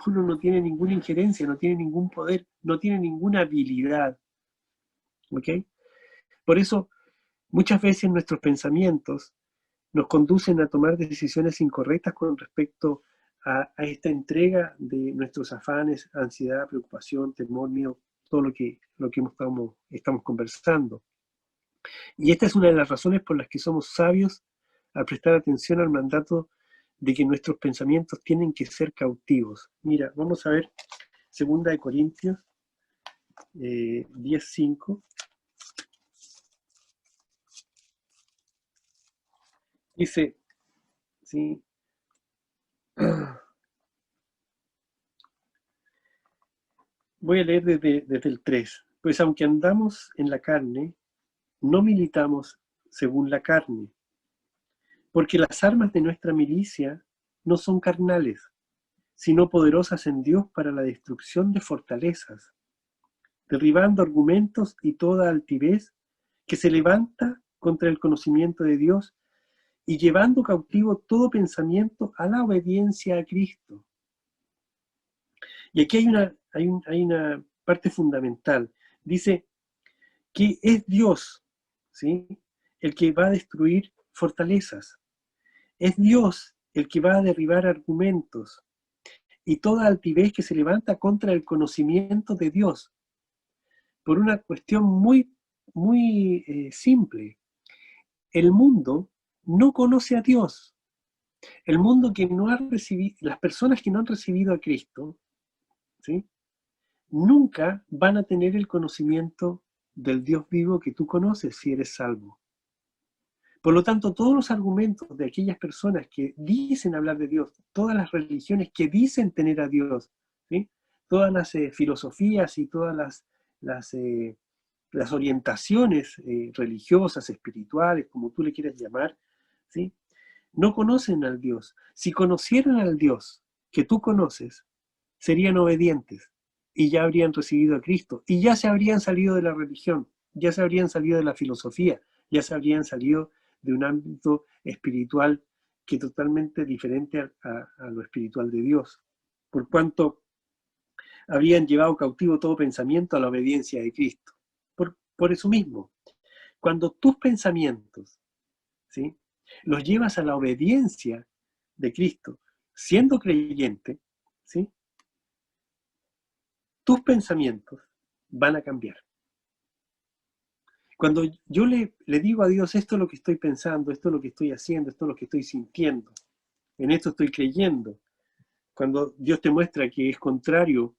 uno no tiene ninguna injerencia, no tiene ningún poder, no tiene ninguna habilidad. ¿Ok? Por eso, muchas veces nuestros pensamientos nos conducen a tomar decisiones incorrectas con respecto a esta entrega de nuestros afanes, ansiedad, preocupación, temor, miedo, todo lo que estamos conversando. Y esta es una de las razones por las que somos sabios al prestar atención al mandato de que nuestros pensamientos tienen que ser cautivos. Mira, vamos a ver 2 Corintios 10:5. Dice, ¿sí? Voy a leer desde el 3. Pues aunque andamos en la carne, no militamos según la carne, porque las armas de nuestra milicia no son carnales, sino poderosas en Dios para la destrucción de fortalezas, derribando argumentos y toda altivez que se levanta contra el conocimiento de Dios y llevando cautivo todo pensamiento a la obediencia a Cristo. Y aquí hay una parte fundamental. Dice que es Dios, ¿sí?, el que va a destruir fortalezas. Es Dios el que va a derribar argumentos y toda altivez que se levanta contra el conocimiento de Dios. Por una cuestión muy simple. El mundo no conoce a Dios. El mundo que no ha recibido, las personas que no han recibido a Cristo, ¿sí?, nunca van a tener el conocimiento del Dios vivo que tú conoces si eres salvo. Por lo tanto, todos los argumentos de aquellas personas que dicen hablar de Dios, todas las religiones que dicen tener a Dios, ¿sí?, todas las filosofías y todas las orientaciones religiosas, espirituales, como tú le quieras llamar, ¿sí?, no conocen al Dios. Si conocieran al Dios que tú conoces, serían obedientes y ya habrían recibido a Cristo y ya se habrían salido de la religión, ya se habrían salido de la filosofía, ya se habrían salido de un ámbito espiritual que es totalmente diferente a lo espiritual de Dios, por cuanto habrían llevado cautivo todo pensamiento a la obediencia de Cristo. Por eso mismo, cuando tus pensamientos, ¿sí?, los llevas a la obediencia de Cristo, siendo creyente, ¿sí?, tus pensamientos van a cambiar. Cuando yo le digo a Dios, esto es lo que estoy pensando, esto es lo que estoy haciendo, esto es lo que estoy sintiendo, en esto estoy creyendo, cuando Dios te muestra que es contrario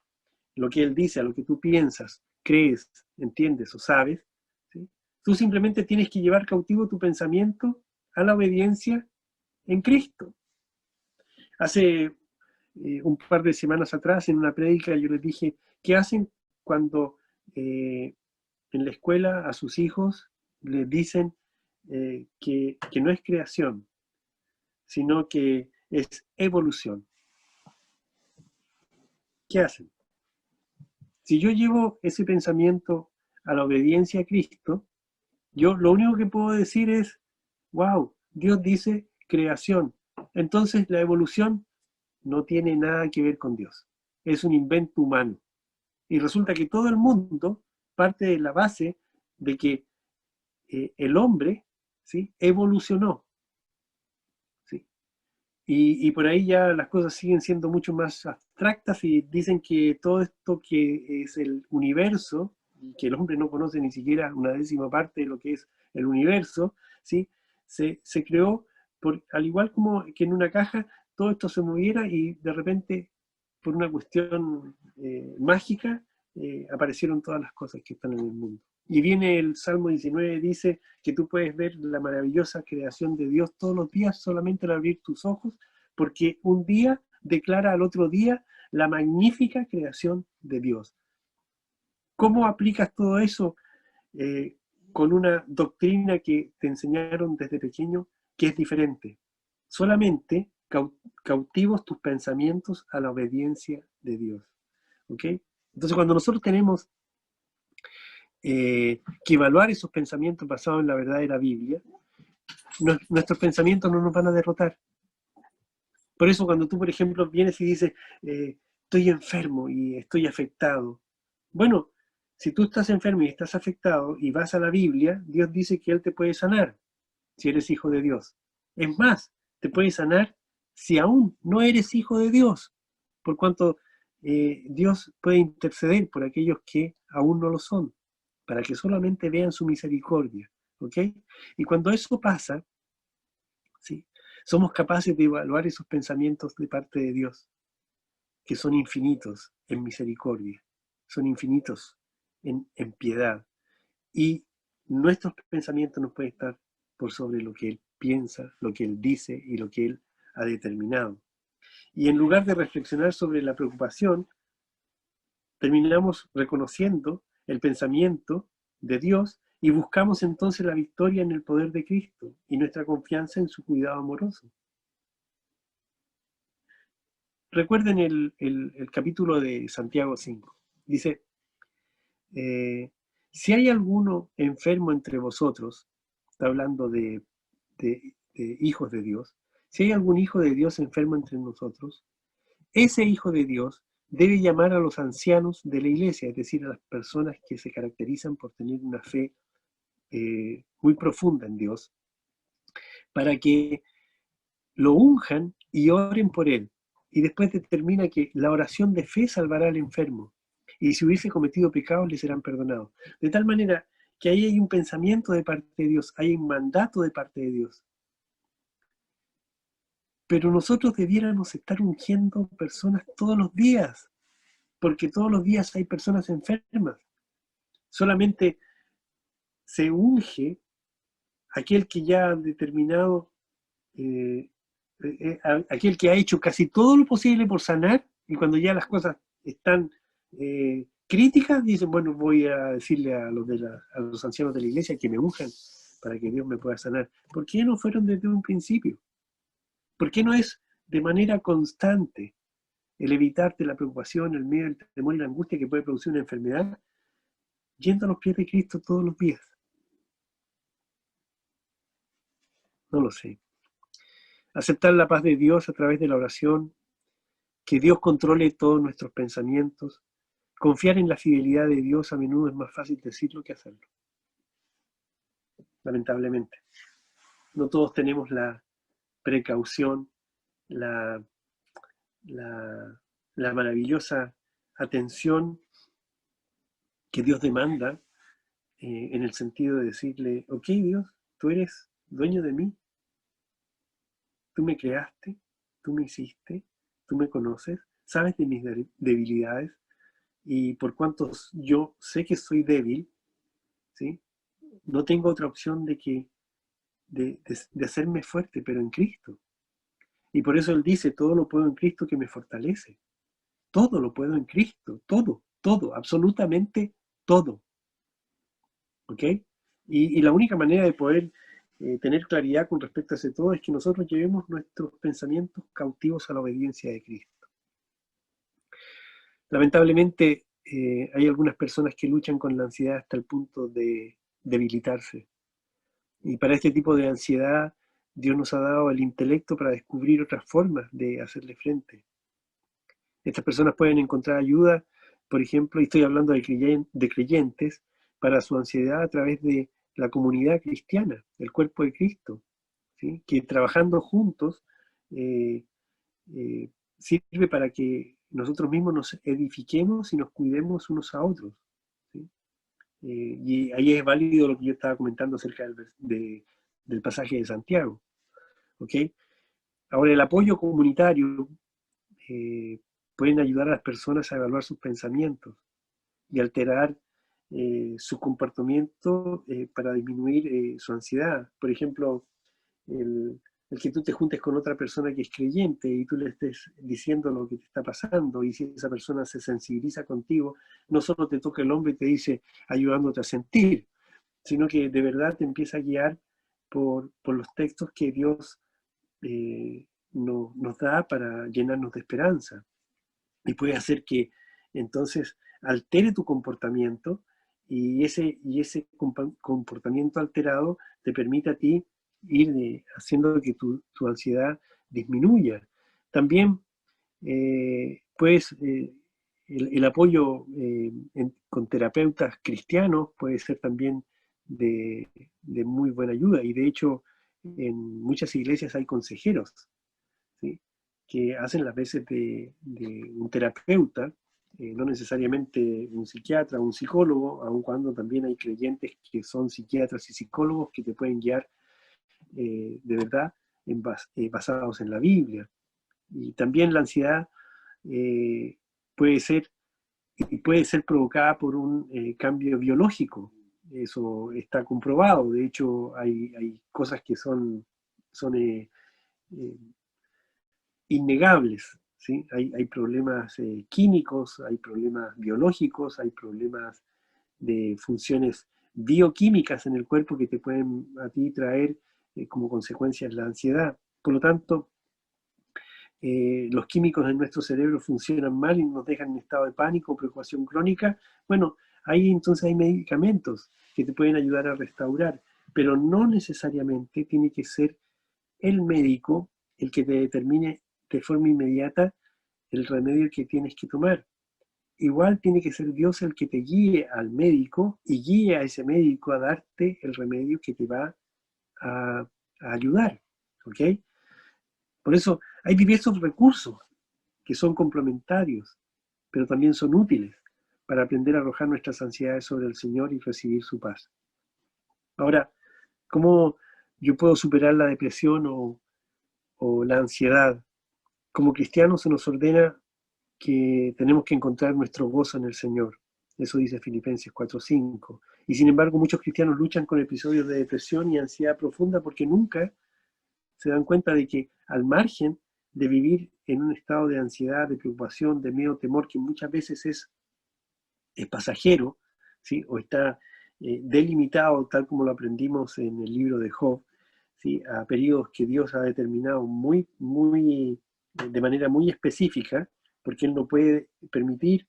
lo que Él dice a lo que tú piensas, crees, entiendes o sabes, ¿sí?, tú simplemente tienes que llevar cautivo tu pensamiento a la obediencia en Cristo. Hace un par de semanas atrás, en una prédica, yo les dije, ¿qué hacen cuando en la escuela a sus hijos les dicen que no es creación, sino que es evolución? ¿Qué hacen? Si yo llevo ese pensamiento a la obediencia a Cristo, yo lo único que puedo decir es, wow, Dios dice creación. Entonces la evolución no tiene nada que ver con Dios. Es un invento humano. Y resulta que todo el mundo parte de la base de que el hombre, ¿sí?, evolucionó. ¿Sí? Y por ahí ya las cosas siguen siendo mucho más abstractas y dicen que todo esto que es el universo, y que el hombre no conoce ni siquiera una décima parte de lo que es el universo, ¿sí?, se creó al igual como que en una caja todo esto se moviera y de repente, por una cuestión mágica, aparecieron todas las cosas que están en el mundo. Y viene el Salmo 19, dice que tú puedes ver la maravillosa creación de Dios todos los días solamente al abrir tus ojos, porque un día declara al otro día la magnífica creación de Dios. ¿Cómo aplicas todo eso con una doctrina que te enseñaron desde pequeño que es diferente? Solamente cautivos tus pensamientos a la obediencia de Dios. ¿Ok? Entonces, cuando nosotros tenemos que evaluar esos pensamientos basados en la verdadera Biblia, Nuestros pensamientos no nos van a derrotar. Por eso cuando tú, por ejemplo, vienes y dices, estoy enfermo y estoy afectado. Bueno, si tú estás enfermo y estás afectado y vas a la Biblia, Dios dice que Él te puede sanar si eres hijo de Dios. Es más, te puede sanar si aún no eres hijo de Dios, por cuanto Dios puede interceder por aquellos que aún no lo son, para que solamente vean su misericordia. ¿Ok? Y cuando eso pasa, ¿sí? Somos capaces de evaluar esos pensamientos de parte de Dios, que son infinitos en misericordia, son infinitos en piedad. Y nuestros pensamientos no pueden estar por sobre lo que Él piensa, lo que Él dice y lo que Él ha determinado. Y en lugar de reflexionar sobre la preocupación, terminamos reconociendo el pensamiento de Dios y buscamos entonces la victoria en el poder de Cristo y nuestra confianza en su cuidado amoroso. Recuerden el capítulo de Santiago 5. Dice, si hay alguno enfermo entre vosotros, está hablando de hijos de Dios, si hay algún hijo de Dios enfermo entre nosotros, ese hijo de Dios debe llamar a los ancianos de la iglesia, es decir, a las personas que se caracterizan por tener una fe muy profunda en Dios, para que lo unjan y oren por él. Y después determina que la oración de fe salvará al enfermo. Y si hubiese cometido pecados, le serán perdonados. De tal manera que ahí hay un pensamiento de parte de Dios, hay un mandato de parte de Dios. Pero nosotros debiéramos estar ungiendo personas todos los días, porque todos los días hay personas enfermas. Solamente se unge aquel que ya ha determinado, aquel que ha hecho casi todo lo posible por sanar, y cuando ya las cosas están críticas, dicen, bueno, voy a decirle a los ancianos de la iglesia que me unjan para que Dios me pueda sanar. ¿Por qué no fueron desde un principio? ¿Por qué no es de manera constante el evitarte la preocupación, el miedo, el temor y la angustia que puede producir una enfermedad, yendo a los pies de Cristo todos los días? No lo sé. Aceptar la paz de Dios a través de la oración, que Dios controle todos nuestros pensamientos. Confiar en la fidelidad de Dios a menudo es más fácil decirlo que hacerlo, lamentablemente. No todos tenemos la precaución, la, la maravillosa atención que Dios demanda, en el sentido de decirle, ok Dios, tú eres dueño de mí, tú me creaste, tú me hiciste, tú me conoces, sabes de mis debilidades, y por cuanto yo sé que soy débil, ¿sí? No tengo otra opción de hacerme fuerte, pero en Cristo. Y por eso Él dice, todo lo puedo en Cristo que me fortalece. Todo lo puedo en Cristo, todo, absolutamente todo. ¿Ok? Y la única manera de poder tener claridad con respecto a ese todo es que nosotros llevemos nuestros pensamientos cautivos a la obediencia de Cristo. Lamentablemente, hay algunas personas que luchan con la ansiedad hasta el punto de debilitarse. Y para este tipo de ansiedad, Dios nos ha dado el intelecto para descubrir otras formas de hacerle frente. Estas personas pueden encontrar ayuda, por ejemplo, y estoy hablando de creyentes, para su ansiedad a través de la comunidad cristiana, el cuerpo de Cristo, ¿sí? Que trabajando juntos eh, sirve para que nosotros mismos nos edifiquemos y nos cuidemos unos a otros, ¿sí? Y ahí es válido lo que yo estaba comentando acerca del pasaje de Santiago. ¿Ok? Ahora, el apoyo comunitario pueden ayudar a las personas a evaluar sus pensamientos y alterar su comportamiento para disminuir su ansiedad. Por ejemplo, el que tú te juntes con otra persona que es creyente y tú le estés diciendo lo que te está pasando, y si esa persona se sensibiliza contigo, no solo te toca el hombro y te dice ayudándote a sentir, sino que de verdad te empieza a guiar por los textos que Dios nos da para llenarnos de esperanza. Y puede hacer que entonces altere tu comportamiento, y ese comportamiento alterado te permite a ti ir haciendo que tu ansiedad disminuya. También pues el apoyo con terapeutas cristianos puede ser también de muy buena ayuda, y de hecho en muchas iglesias hay consejeros, ¿sí?, que hacen las veces de un terapeuta, no necesariamente un psiquiatra o un psicólogo, aun cuando también hay creyentes que son psiquiatras y psicólogos que te pueden guiar de verdad basados en la Biblia. Y también la ansiedad eh, puede ser, puede ser provocada por un cambio biológico. Eso está comprobado. De hecho, hay cosas que son eh, innegables, ¿sí? Hay problemas químicos, hay problemas biológicos, hay problemas de funciones bioquímicas en el cuerpo que te pueden a ti traer como consecuencia la ansiedad. Por lo tanto, los químicos en nuestro cerebro funcionan mal y nos dejan en estado de pánico o preocupación crónica. Bueno, ahí entonces hay medicamentos que te pueden ayudar a restaurar, pero no necesariamente tiene que ser el médico el que te determine de forma inmediata el remedio que tienes que tomar. Igual tiene que ser Dios el que te guíe al médico y guíe a ese médico a darte el remedio que te va a ayudar, ¿ok? Por eso hay diversos recursos que son complementarios, pero también son útiles para aprender a arrojar nuestras ansiedades sobre el Señor y recibir su paz. Ahora, ¿cómo yo puedo superar la depresión o la ansiedad? Como cristianos se nos ordena que tenemos que encontrar nuestro gozo en el Señor. Eso dice Filipenses 4:5. Y sin embargo, muchos cristianos luchan con episodios de depresión y ansiedad profunda porque nunca se dan cuenta de que al margen de vivir en un estado de ansiedad, de preocupación, de miedo, temor, que muchas veces es pasajero, ¿sí?, o está delimitado, tal como lo aprendimos en el libro de Job, ¿sí?, a periodos que Dios ha determinado de manera muy específica, porque Él no puede permitir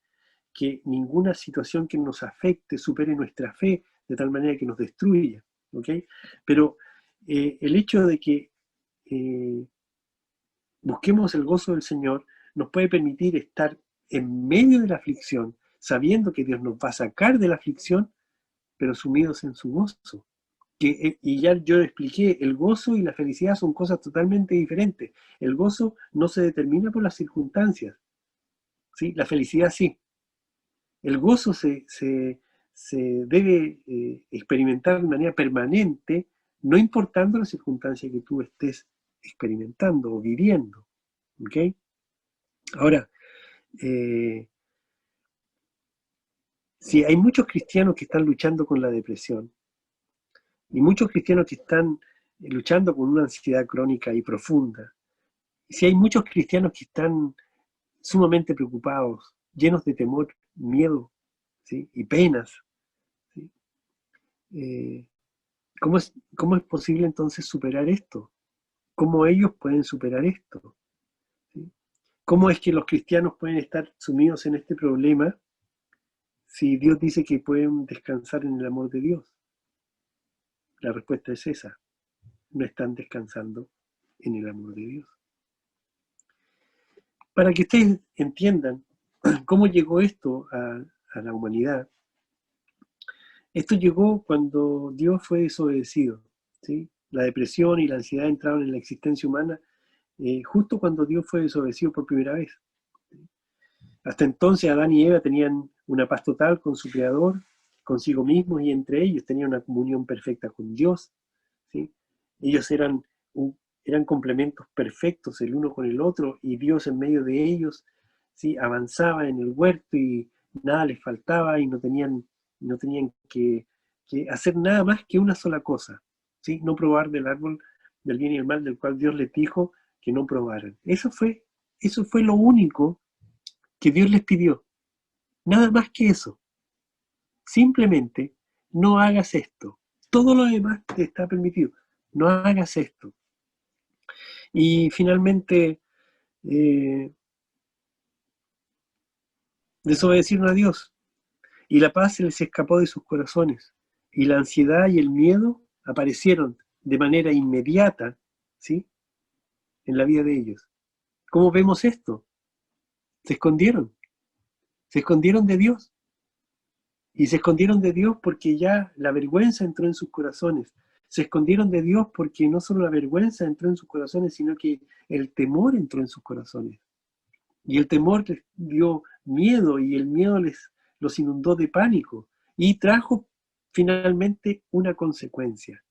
que ninguna situación que nos afecte supere nuestra fe de tal manera que nos destruya, ¿ok? Pero el hecho de que busquemos el gozo del Señor nos puede permitir estar en medio de la aflicción, sabiendo que Dios nos va a sacar de la aflicción, pero sumidos en su gozo. Y ya yo expliqué, el gozo y la felicidad son cosas totalmente diferentes. El gozo no se determina por las circunstancias, ¿sí? La felicidad sí. El gozo se debe experimentar de manera permanente, no importando la circunstancia que tú estés experimentando o viviendo. ¿Ok? Ahora, si hay muchos cristianos que están luchando con la depresión y muchos cristianos que están luchando con una ansiedad crónica y profunda, y si hay muchos cristianos que están sumamente preocupados, llenos de temor, miedo, ¿sí?, y penas, ¿sí? ¿Cómo es posible entonces superar esto? ¿Cómo ellos pueden superar esto? ¿Sí? ¿Cómo es que los cristianos pueden estar sumidos en este problema si Dios dice que pueden descansar en el amor de Dios? La respuesta es esa: no están descansando en el amor de Dios. Para que ustedes entiendan cómo llegó esto a la humanidad, esto llegó cuando Dios fue desobedecido, ¿sí? La depresión y la ansiedad entraron en la existencia humana justo cuando Dios fue desobedecido por primera vez. Hasta entonces Adán y Eva tenían una paz total con su Creador, consigo mismos, y entre ellos tenían una comunión perfecta con Dios, ¿sí? Ellos eran complementos perfectos el uno con el otro, y Dios en medio de ellos, ¿sí?, avanzaba en el huerto y nada les faltaba, y no tenían que hacer nada más que una sola cosa, ¿sí? No probar del árbol del bien y el mal, del cual Dios les dijo que no probaran. Eso fue lo único que Dios les pidió, nada más que eso. Simplemente no hagas esto. Todo lo demás te está permitido. No hagas esto. Y finalmente desobedecieron a Dios. Y la paz se les escapó de sus corazones. Y la ansiedad y el miedo aparecieron de manera inmediata, ¿sí?, en la vida de ellos. ¿Cómo vemos esto? Se escondieron de Dios. Y se escondieron de Dios porque ya la vergüenza entró en sus corazones. Se escondieron de Dios porque no solo la vergüenza entró en sus corazones, sino que el temor entró en sus corazones. Y el temor les dio miedo y el miedo los inundó de pánico y trajo finalmente una consecuencia.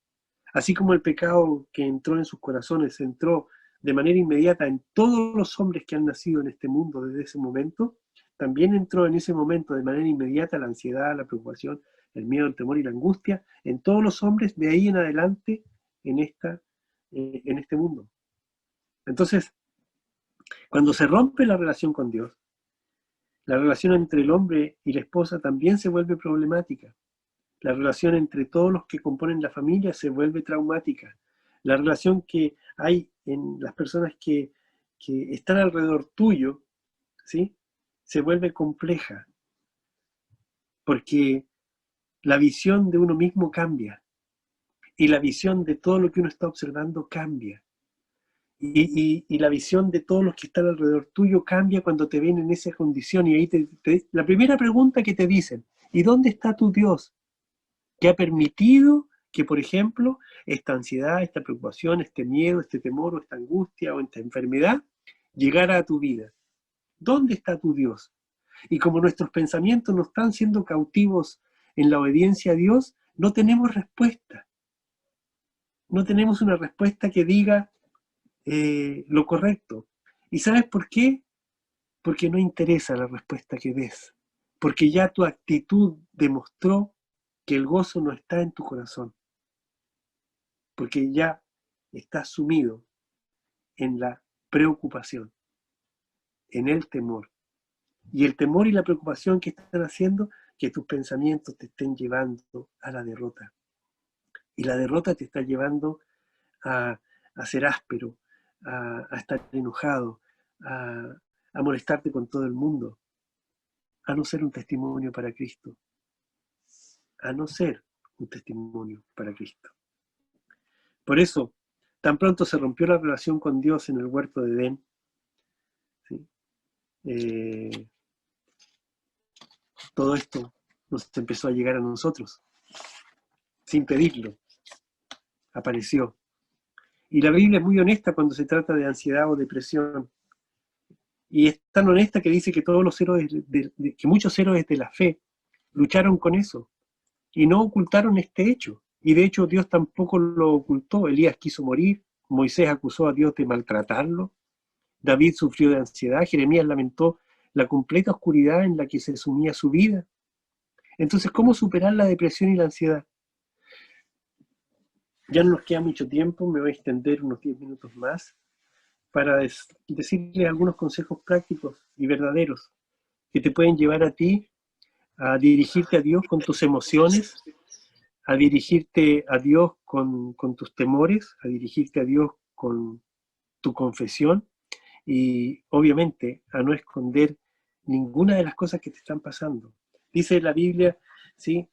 Así como el pecado que entró en sus corazones entró de manera inmediata en todos los hombres que han nacido en este mundo desde ese momento, también entró en ese momento de manera inmediata la ansiedad, la preocupación, el miedo, el temor y la angustia en todos los hombres de ahí en adelante en este mundo. Entonces, cuando se rompe la relación con Dios, la relación entre el hombre y la esposa también se vuelve problemática. La relación entre todos los que componen la familia se vuelve traumática. La relación que hay en las personas que están alrededor tuyo, ¿sí?, se vuelve compleja, porque la visión de uno mismo cambia y la visión de todo lo que uno está observando cambia. Y la visión de todos los que están alrededor tuyo cambia cuando te ven en esa condición. Y ahí la primera pregunta que te dicen, ¿y dónde está tu Dios? Que ha permitido que, por ejemplo, esta ansiedad, esta preocupación, este miedo, este temor, o esta angustia, o esta enfermedad, llegara a tu vida. ¿Dónde está tu Dios? Y como nuestros pensamientos no están siendo cautivos en la obediencia a Dios, no tenemos respuesta. No tenemos una respuesta que diga lo correcto. ¿Y sabes por qué? Porque no interesa la respuesta que des. Porque ya tu actitud demostró que el gozo no está en tu corazón. Porque ya estás sumido en la preocupación, en el temor. Y el temor y la preocupación que están haciendo que tus pensamientos te estén llevando a la derrota. Y la derrota te está llevando a ser áspero, a estar enojado, a molestarte con todo el mundo, a no ser un testimonio para Cristo, a no ser un testimonio para Cristo. Por eso, tan pronto se rompió la relación con Dios en el huerto de Edén, ¿sí?, todo esto nos empezó a llegar a nosotros, sin pedirlo, apareció. Y la Biblia es muy honesta cuando se trata de ansiedad o depresión. Y es tan honesta que dice que todos los héroes, que muchos héroes de la fe lucharon con eso y no ocultaron este hecho. Y de hecho Dios tampoco lo ocultó. Elías quiso morir, Moisés acusó a Dios de maltratarlo, David sufrió de ansiedad, Jeremías lamentó la completa oscuridad en la que se sumía su vida. Entonces, ¿cómo superar la depresión y la ansiedad? Ya no nos queda mucho tiempo, me voy a extender unos 10 minutos más para decirles algunos consejos prácticos y verdaderos que te pueden llevar a ti a dirigirte a Dios con tus emociones, a dirigirte a Dios con tus temores, a dirigirte a Dios con tu confesión y obviamente a no esconder ninguna de las cosas que te están pasando. Dice la Biblia, ¿sí?,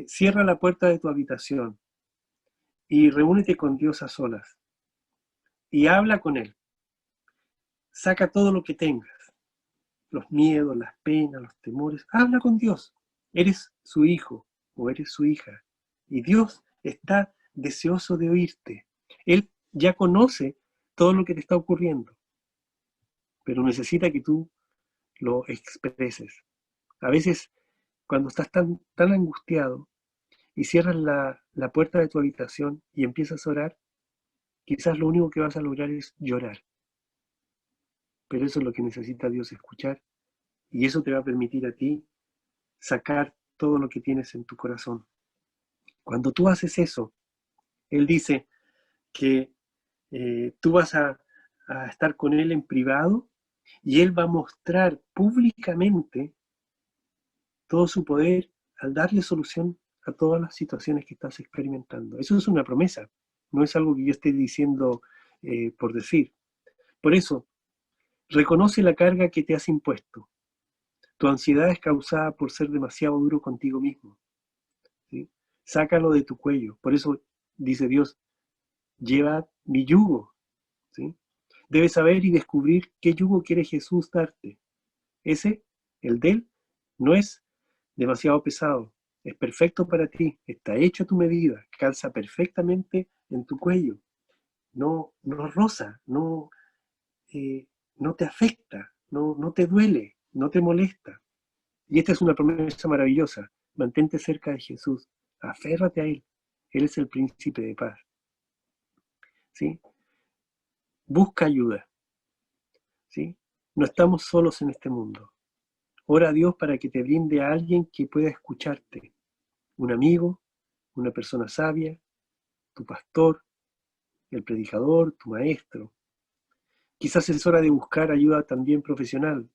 cierra la puerta de tu habitación y reúnete con Dios a solas y habla con Él. Saca todo lo que tengas, los miedos, las penas, los temores, habla con Dios. Eres su hijo o eres su hija y Dios está deseoso de oírte. Él ya conoce todo lo que te está ocurriendo, pero necesita que tú lo expreses. A veces, cuando estás tan angustiado y cierras la puerta de tu habitación y empiezas a orar, quizás lo único que vas a lograr es llorar. Pero eso es lo que necesita Dios escuchar y eso te va a permitir a ti sacar todo lo que tienes en tu corazón. Cuando tú haces eso, Él dice que tú vas a estar con Él en privado y Él va a mostrar públicamente todo su poder al darle solución a todas las situaciones que estás experimentando. Eso es una promesa, no es algo que yo esté diciendo por decir. Por eso, reconoce la carga que te has impuesto. Tu ansiedad es causada por ser demasiado duro contigo mismo, ¿sí? Sácalo de tu cuello. Por eso dice Dios, lleva mi yugo, ¿sí? Debes saber y descubrir qué yugo quiere Jesús darte. Ese, el de él, no es demasiado pesado, es perfecto para ti, está hecho a tu medida, calza perfectamente en tu cuello, no roza, no te afecta, no te duele, no te molesta. Y esta es una promesa maravillosa. Mantente cerca de Jesús, aférrate a Él. Él es el príncipe de paz. ¿Sí? Busca ayuda. ¿Sí? No estamos solos en este mundo. Ora a Dios para que te brinde a alguien que pueda escucharte. Un amigo, una persona sabia, tu pastor, el predicador, tu maestro. Quizás es hora de buscar ayuda también profesional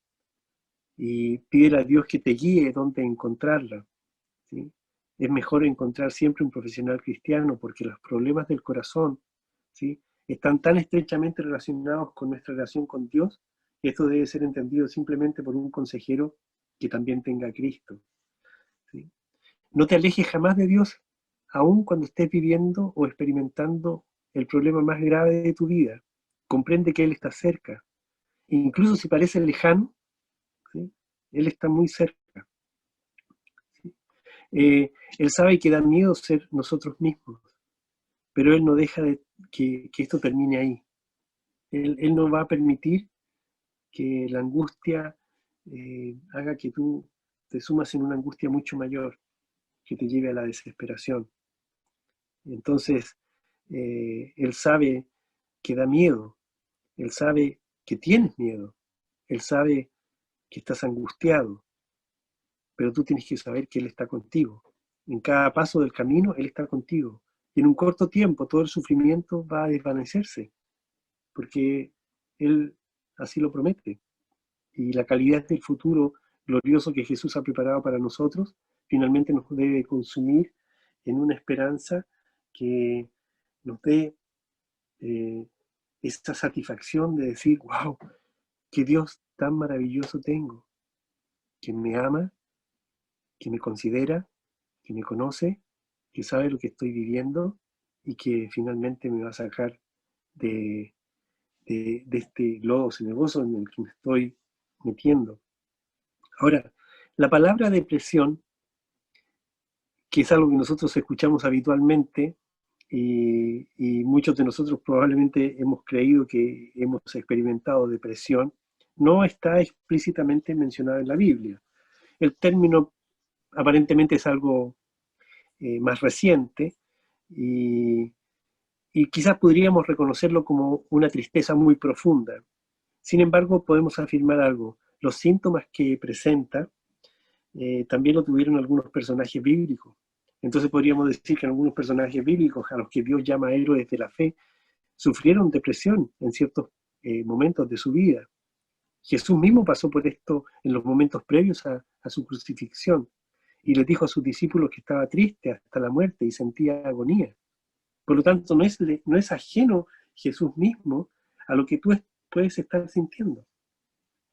y pídele a Dios que te guíe dónde encontrarla. ¿Sí? Es mejor encontrar siempre un profesional cristiano porque los problemas del corazón, ¿sí?, están tan estrechamente relacionados con nuestra relación con Dios que esto debe ser entendido simplemente por un consejero que también tenga a Cristo. ¿Sí? No te alejes jamás de Dios, aun cuando estés viviendo o experimentando el problema más grave de tu vida. Comprende que Él está cerca. Incluso si parece lejano, ¿sí?, Él está muy cerca. ¿Sí? Él sabe que da miedo ser nosotros mismos, pero Él no deja que esto termine ahí. Él no va a permitir que la angustia haga que tú te sumas en una angustia mucho mayor, que te lleve a la desesperación. Entonces, Él sabe que da miedo, Él sabe que tienes miedo, Él sabe que estás angustiado, pero tú tienes que saber que Él está contigo. En cada paso del camino, Él está contigo. Y en un corto tiempo todo el sufrimiento va a desvanecerse, porque Él así lo promete. Y la calidad del futuro glorioso que Jesús ha preparado para nosotros, finalmente nos debe consumir en una esperanza que nos dé esta satisfacción de decir, wow, qué Dios tan maravilloso tengo, que me ama, que me considera, que me conoce, que sabe lo que estoy viviendo y que finalmente me va a sacar de, de este lodo cenagoso en el que me estoy metiendo. Ahora, la palabra depresión, que es algo que nosotros escuchamos habitualmente y muchos de nosotros probablemente hemos creído que hemos experimentado depresión, no está explícitamente mencionada en la Biblia. El término aparentemente es algo más reciente y, y quizás podríamos reconocerlo como una tristeza muy profunda. Sin embargo, podemos afirmar algo. Los síntomas que presenta también lo tuvieron algunos personajes bíblicos. Entonces podríamos decir que algunos personajes bíblicos a los que Dios llama héroes de la fe sufrieron depresión en ciertos momentos de su vida. Jesús mismo pasó por esto en los momentos previos a su crucifixión y les dijo a sus discípulos que estaba triste hasta la muerte y sentía agonía. Por lo tanto, no es ajeno Jesús mismo a lo que tú puedes estar sintiendo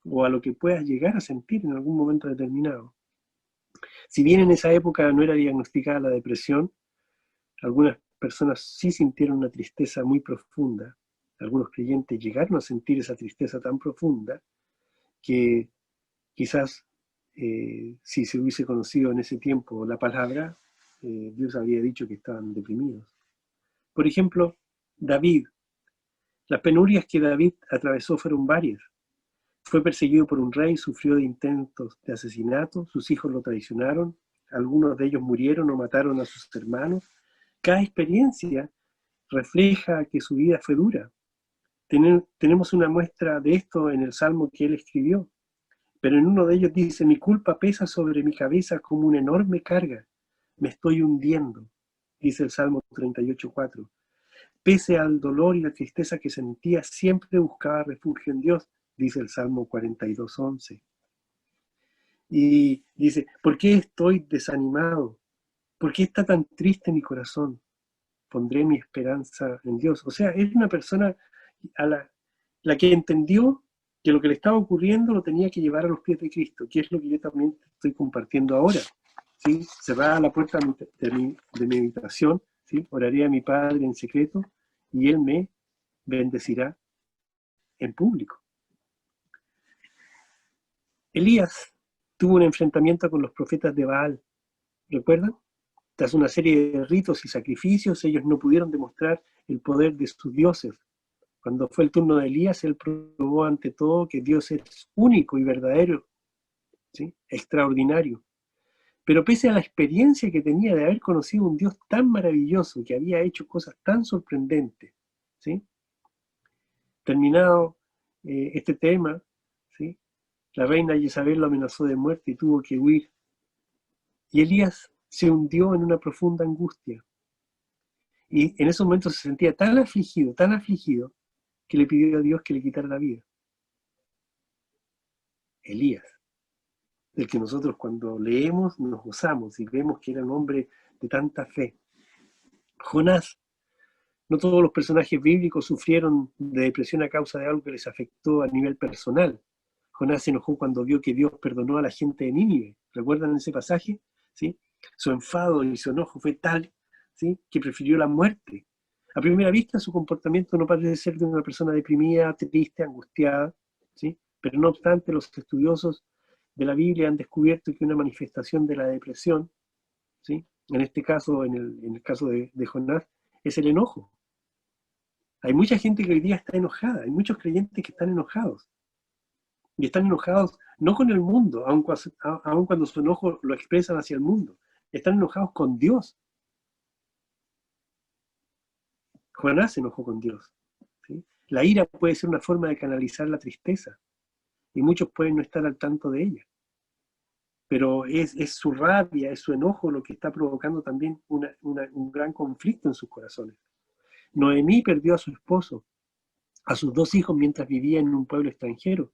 o a lo que puedas llegar a sentir en algún momento determinado. Si bien en esa época no era diagnosticada la depresión, algunas personas sí sintieron una tristeza muy profunda. Algunos creyentes llegaron a sentir esa tristeza tan profunda que quizás si se hubiese conocido en ese tiempo la palabra, Dios habría dicho que estaban deprimidos. Por ejemplo, David. Las penurias que David atravesó fueron varias. Fue perseguido por un rey, sufrió de intentos de asesinato, sus hijos lo traicionaron, algunos de ellos murieron o mataron a sus hermanos. Cada experiencia refleja que su vida fue dura. Tenemos una muestra de esto en el salmo que él escribió, pero en uno de ellos dice: mi culpa pesa sobre mi cabeza como una enorme carga, me estoy hundiendo, dice el Salmo 38:4. Pese al dolor y la tristeza que sentía, siempre buscaba refugio en Dios, dice el Salmo 42:11. Y dice: ¿por qué estoy desanimado? ¿Por qué está tan triste mi corazón? Pondré mi esperanza en Dios. O sea, es una persona a la que entendió que lo que le estaba ocurriendo lo tenía que llevar a los pies de Cristo, que es lo que yo también estoy compartiendo ahora. ¿Sí? Cerrada la puerta de mi meditación, ¿sí? Oraré a mi Padre en secreto y Él me bendecirá en público. Elías tuvo un enfrentamiento con los profetas de Baal, ¿recuerdan? Tras una serie de ritos y sacrificios, ellos no pudieron demostrar el poder de sus dioses. Cuando fue el turno de Elías, él probó ante todo que Dios es único y verdadero, ¿sí? Extraordinario. Pero pese a la experiencia que tenía de haber conocido un Dios tan maravilloso, que había hecho cosas tan sorprendentes, ¿sí? Terminado este tema, ¿sí? La reina Jezabel lo amenazó de muerte y tuvo que huir. Y Elías se hundió en una profunda angustia. Y en ese momento se sentía tan afligido, que le pidió a Dios que le quitara la vida. Elías, del que nosotros cuando leemos nos gozamos y vemos que era un hombre de tanta fe. Jonás, no todos los personajes bíblicos sufrieron de depresión a causa de algo que les afectó a nivel personal. Jonás se enojó cuando vio que Dios perdonó a la gente de Nínive. ¿Recuerdan ese pasaje? ¿Sí? Su enfado y su enojo fue tal, ¿sí?, que prefirió la muerte. A primera vista su comportamiento no parece ser de una persona deprimida, triste, angustiada, ¿sí? Pero no obstante los estudiosos de la Biblia han descubierto que una manifestación de la depresión, ¿sí?, en este caso, en el caso de Jonás, es el enojo. Hay mucha gente que hoy día está enojada, hay muchos creyentes que están enojados. Y están enojados no con el mundo, aun cuando su enojo lo expresan hacia el mundo. Están enojados con Dios. Jonás se enojó con Dios, ¿sí? La ira puede ser una forma de canalizar la tristeza, y muchos pueden no estar al tanto de ella. Pero es su rabia, es su enojo lo que está provocando también un gran conflicto en sus corazones. Noemí perdió a su esposo, a sus 2 hijos mientras vivía en un pueblo extranjero,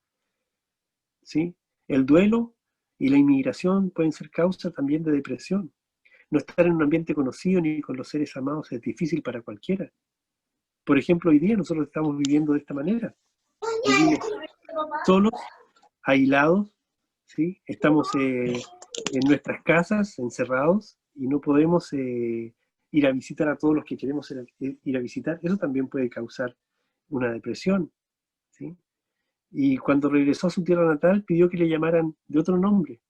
¿sí? El duelo y la inmigración pueden ser causa también de depresión. No estar en un ambiente conocido ni con los seres amados es difícil para cualquiera. Por ejemplo, hoy día nosotros estamos viviendo de esta manera. Vivimos solos, aislados, ¿sí? Estamos en nuestras casas, encerrados, y no podemos ir a visitar a todos los que queremos ir a visitar. Eso también puede causar una depresión, ¿sí? Y cuando regresó a su tierra natal, pidió que le llamaran de otro nombre.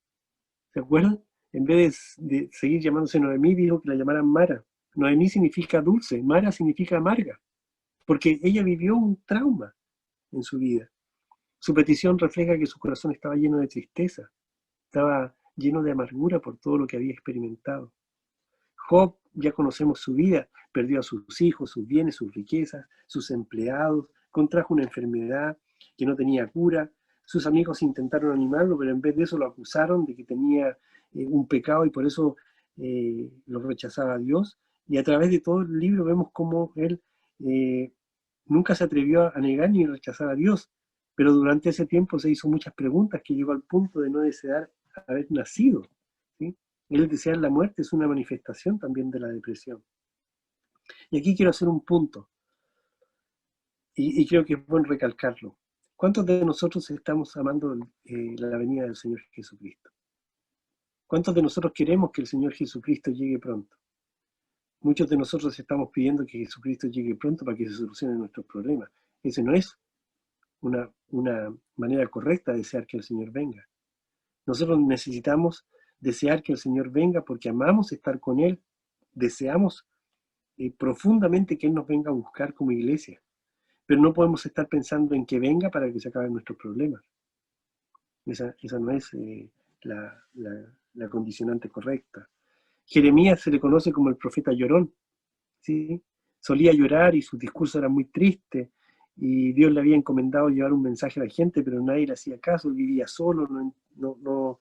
¿Se acuerdan? En vez de seguir llamándose Noemí, dijo que la llamaran Mara. Noemí significa dulce, Mara significa amarga, porque ella vivió un trauma en su vida. Su petición refleja que su corazón estaba lleno de tristeza, estaba lleno de amargura por todo lo que había experimentado. Job, ya conocemos su vida, perdió a sus hijos, sus bienes, sus riquezas, sus empleados, contrajo una enfermedad que no tenía cura. Sus amigos intentaron animarlo, pero en vez de eso lo acusaron de que tenía un pecado y por eso lo rechazaba a Dios. Y a través de todo el libro vemos cómo él nunca se atrevió a negar ni rechazar a Dios, pero durante ese tiempo se hizo muchas preguntas que llegó al punto de no desear haber nacido, ¿sí? El desear la muerte es una manifestación también de la depresión. Y aquí quiero hacer un punto, y creo que es bueno recalcarlo. ¿Cuántos de nosotros estamos amando la venida del Señor Jesucristo? ¿Cuántos de nosotros queremos que el Señor Jesucristo llegue pronto? Muchos de nosotros estamos pidiendo que Jesucristo llegue pronto para que se solucionen nuestros problemas. Ese no es una manera correcta de desear que el Señor venga. Nosotros necesitamos desear que el Señor venga porque amamos estar con Él, deseamos profundamente que Él nos venga a buscar como iglesia, pero no podemos estar pensando en que venga para que se acaben nuestros problemas. Esa no es la condicionante correcta. Jeremías se le conoce como el profeta llorón, ¿sí? Solía llorar y sus discursos eran muy tristes, y Dios le había encomendado llevar un mensaje a la gente, pero nadie le hacía caso, vivía solo, no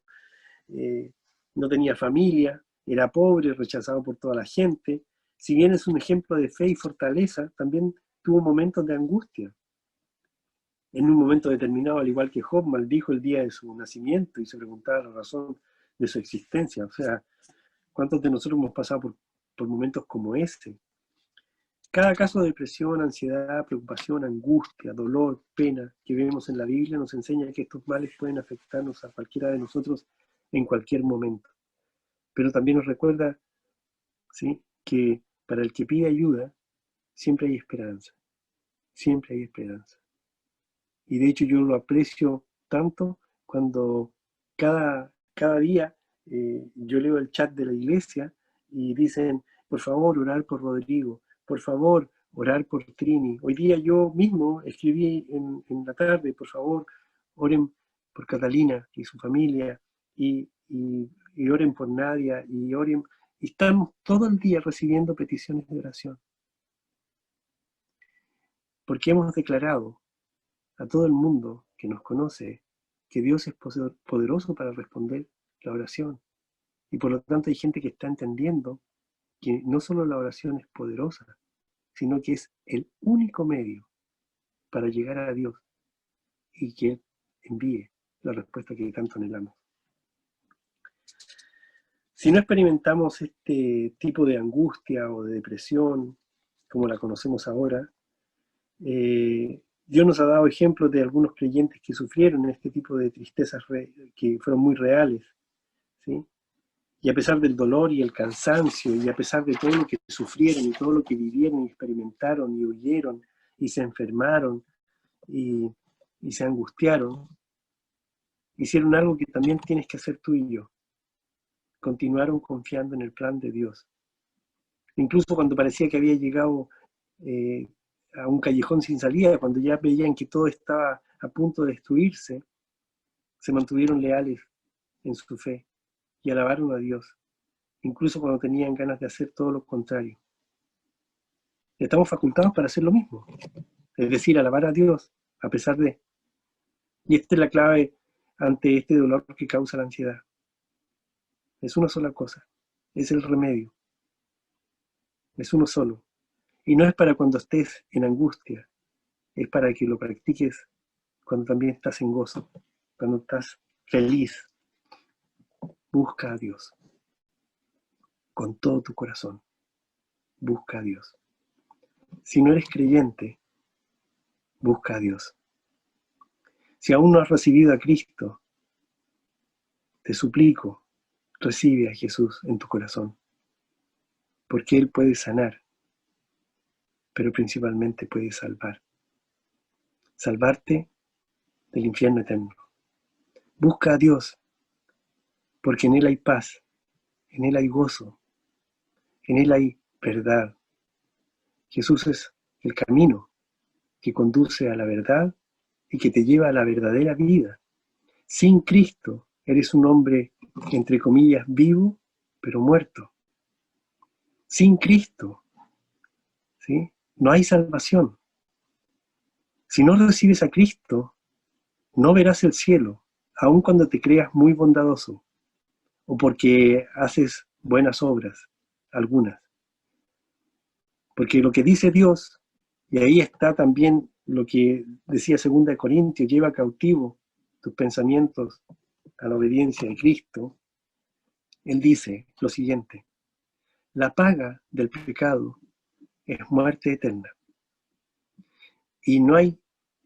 tenía familia, era pobre, rechazado por toda la gente. Si bien es un ejemplo de fe y fortaleza, también tuvo momentos de angustia. En un momento determinado, al igual que Job, maldijo el día de su nacimiento y se preguntaba la razón de su existencia. O sea, ¿cuántos de nosotros hemos pasado por momentos como este? Cada caso de depresión, ansiedad, preocupación, angustia, dolor, pena que vemos en la Biblia nos enseña que estos males pueden afectarnos a cualquiera de nosotros en cualquier momento. Pero también nos recuerda, ¿sí?, que para el que pide ayuda, siempre hay esperanza, siempre hay esperanza. Y de hecho yo lo aprecio tanto cuando cada día yo leo el chat de la iglesia y dicen, por favor, orar por Rodrigo, por favor, orar por Trini. Hoy día yo mismo escribí en la tarde, por favor, oren por Catalina y su familia, y oren por Nadia, y oren. Y estamos todo el día recibiendo peticiones de oración, porque hemos declarado a todo el mundo que nos conoce que Dios es poderoso para responder la oración. Y por lo tanto hay gente que está entendiendo que no solo la oración es poderosa, sino que es el único medio para llegar a Dios y que envíe la respuesta que tanto anhelamos. Si no experimentamos este tipo de angustia o de depresión, como la conocemos ahora, Dios nos ha dado ejemplos de algunos creyentes que sufrieron este tipo de tristezas que fueron muy reales, ¿sí? Y a pesar del dolor y el cansancio, y a pesar de todo lo que sufrieron y todo lo que vivieron y experimentaron y huyeron y se enfermaron y se angustiaron, hicieron algo que también tienes que hacer tú y yo. Continuaron confiando en el plan de Dios. Incluso cuando parecía que había llegado a un callejón sin salida, cuando ya veían que todo estaba a punto de destruirse, se mantuvieron leales en su fe y alabaron a Dios, incluso cuando tenían ganas de hacer todo lo contrario. Estamos facultados para hacer lo mismo, es decir, alabar a Dios a pesar de. Y esta es la clave ante este dolor que causa la ansiedad. Es una sola cosa, es el remedio, es uno solo. Y no es para cuando estés en angustia, es para que lo practiques cuando también estás en gozo, cuando estás feliz. Busca a Dios con todo tu corazón. Busca a Dios. Si no eres creyente, busca a Dios. Si aún no has recibido a Cristo, te suplico, recibe a Jesús en tu corazón, porque Él puede sanar, pero principalmente puede salvar. Salvarte del infierno eterno. Busca a Dios, porque en Él hay paz, en Él hay gozo, en Él hay verdad. Jesús es el camino que conduce a la verdad y que te lleva a la verdadera vida. Sin Cristo eres un hombre, entre comillas, vivo, pero muerto. Sin Cristo, ¿sí?, no hay salvación. Si no recibes a Cristo, no verás el cielo, aun cuando te creas muy bondadoso, o porque haces buenas obras, algunas. Porque lo que dice Dios, y ahí está también lo que decía 2 Corintios, lleva cautivo tus pensamientos a la obediencia de Cristo. Él dice lo siguiente: la paga del pecado es muerte eterna, y no hay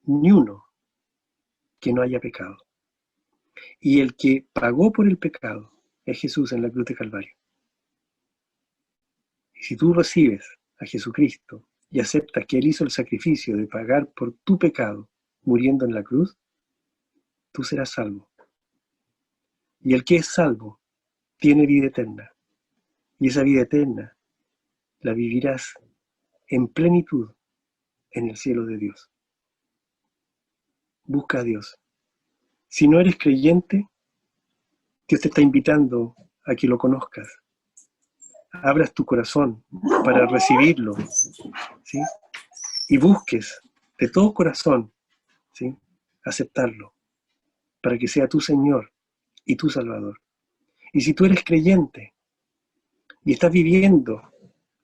ni uno que no haya pecado. Y el que pagó por el pecado es Jesús en la cruz de Calvario. Y si tú recibes a Jesucristo y aceptas que Él hizo el sacrificio de pagar por tu pecado muriendo en la cruz, tú serás salvo. Y el que es salvo tiene vida eterna. Y esa vida eterna la vivirás en plenitud en el cielo de Dios. Busca a Dios. Si no eres creyente, Dios te está invitando a que lo conozcas. Abras tu corazón para recibirlo, ¿sí? Y busques de todo corazón, ¿sí?, aceptarlo, para que sea tu Señor y tu Salvador. Y si tú eres creyente y estás viviendo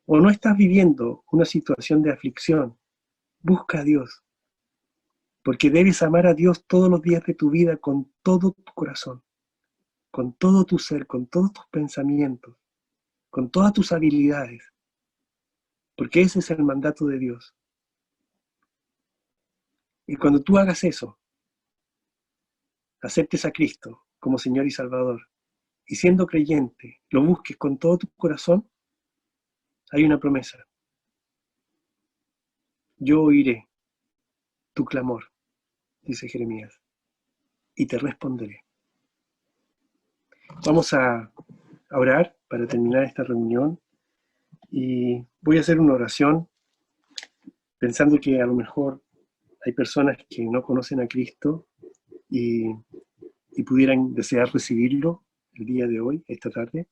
o no estás viviendo una situación de aflicción, busca a Dios, porque debes amar a Dios todos los días de tu vida con todo tu corazón, con todo tu ser, con todos tus pensamientos, con todas tus habilidades, porque ese es el mandato de Dios. Y cuando tú hagas eso, aceptes a Cristo como Señor y Salvador, y siendo creyente, lo busques con todo tu corazón, hay una promesa. Yo oiré tu clamor, dice Jeremías, y te responderé. Vamos a orar para terminar esta reunión y voy a hacer una oración pensando que a lo mejor hay personas que no conocen a Cristo y, y pudieran desear recibirlo el día de hoy, esta tarde,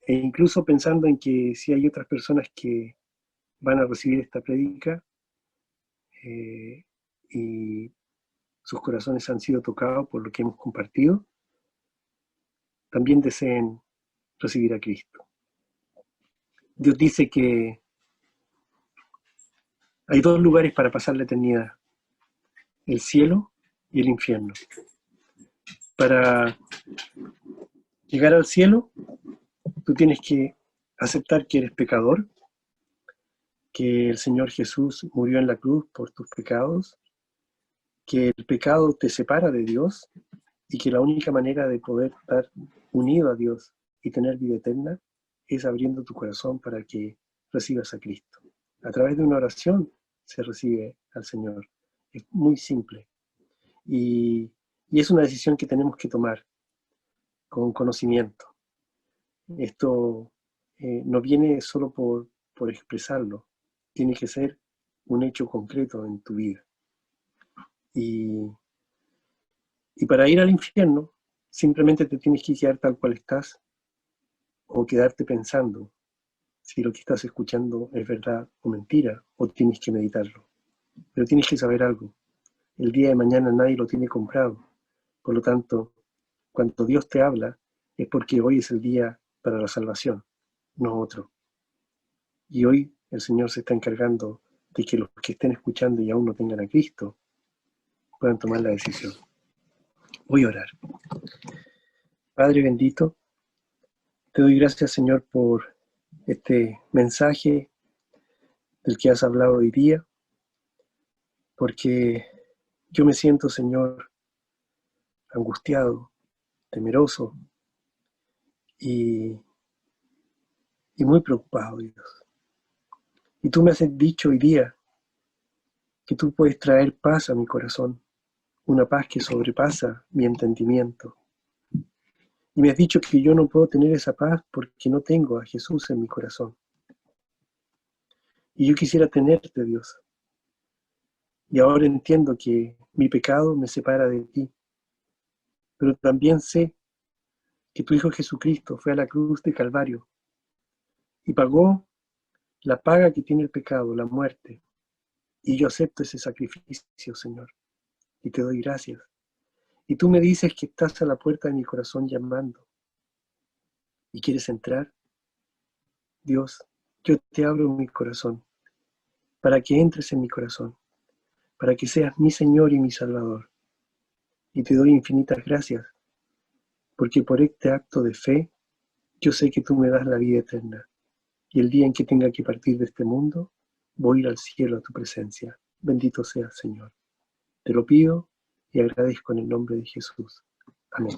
e incluso pensando en que si hay otras personas que van a recibir esta prédica y sus corazones han sido tocados por lo que hemos compartido, también deseen recibir a Cristo. Dios dice que hay dos lugares para pasar la eternidad, el cielo y el infierno. Para llegar al cielo, tú tienes que aceptar que eres pecador, que el Señor Jesús murió en la cruz por tus pecados, que el pecado te separa de Dios y que la única manera de poder estar unido a Dios y tener vida eterna es abriendo tu corazón para que recibas a Cristo. A través de una oración se recibe al Señor. Es muy simple. Y es una decisión que tenemos que tomar con conocimiento. Esto no viene solo por expresarlo, tiene que ser un hecho concreto en tu vida. Y para ir al infierno, simplemente te tienes que quedar tal cual estás o quedarte pensando si lo que estás escuchando es verdad o mentira, o tienes que meditarlo. Pero tienes que saber algo. El día de mañana nadie lo tiene comprado. Por lo tanto, cuando Dios te habla, es porque hoy es el día para la salvación, no otro. Y hoy el Señor se está encargando de que los que estén escuchando y aún no tengan a Cristo puedan tomar la decisión. Voy a orar. Padre bendito, te doy gracias, Señor, por este mensaje del que has hablado hoy día, porque yo me siento, Señor, angustiado, temeroso y muy preocupado, Dios. Y tú me has dicho hoy día que tú puedes traer paz a mi corazón, una paz que sobrepasa mi entendimiento. Y me has dicho que yo no puedo tener esa paz porque no tengo a Jesús en mi corazón. Y yo quisiera tenerte, Dios. Y ahora entiendo que mi pecado me separa de ti. Pero también sé que tu Hijo Jesucristo fue a la cruz de Calvario y pagó la paga que tiene el pecado, la muerte. Y yo acepto ese sacrificio, Señor. Y te doy gracias. Y tú me dices que estás a la puerta de mi corazón llamando. ¿Y quieres entrar? Dios, yo te abro mi corazón para que entres en mi corazón, para que seas mi Señor y mi Salvador. Y te doy infinitas gracias, porque por este acto de fe, yo sé que tú me das la vida eterna. Y el día en que tenga que partir de este mundo, voy a ir al cielo a tu presencia. Bendito seas, Señor. Te lo pido y agradezco en el nombre de Jesús. Amén.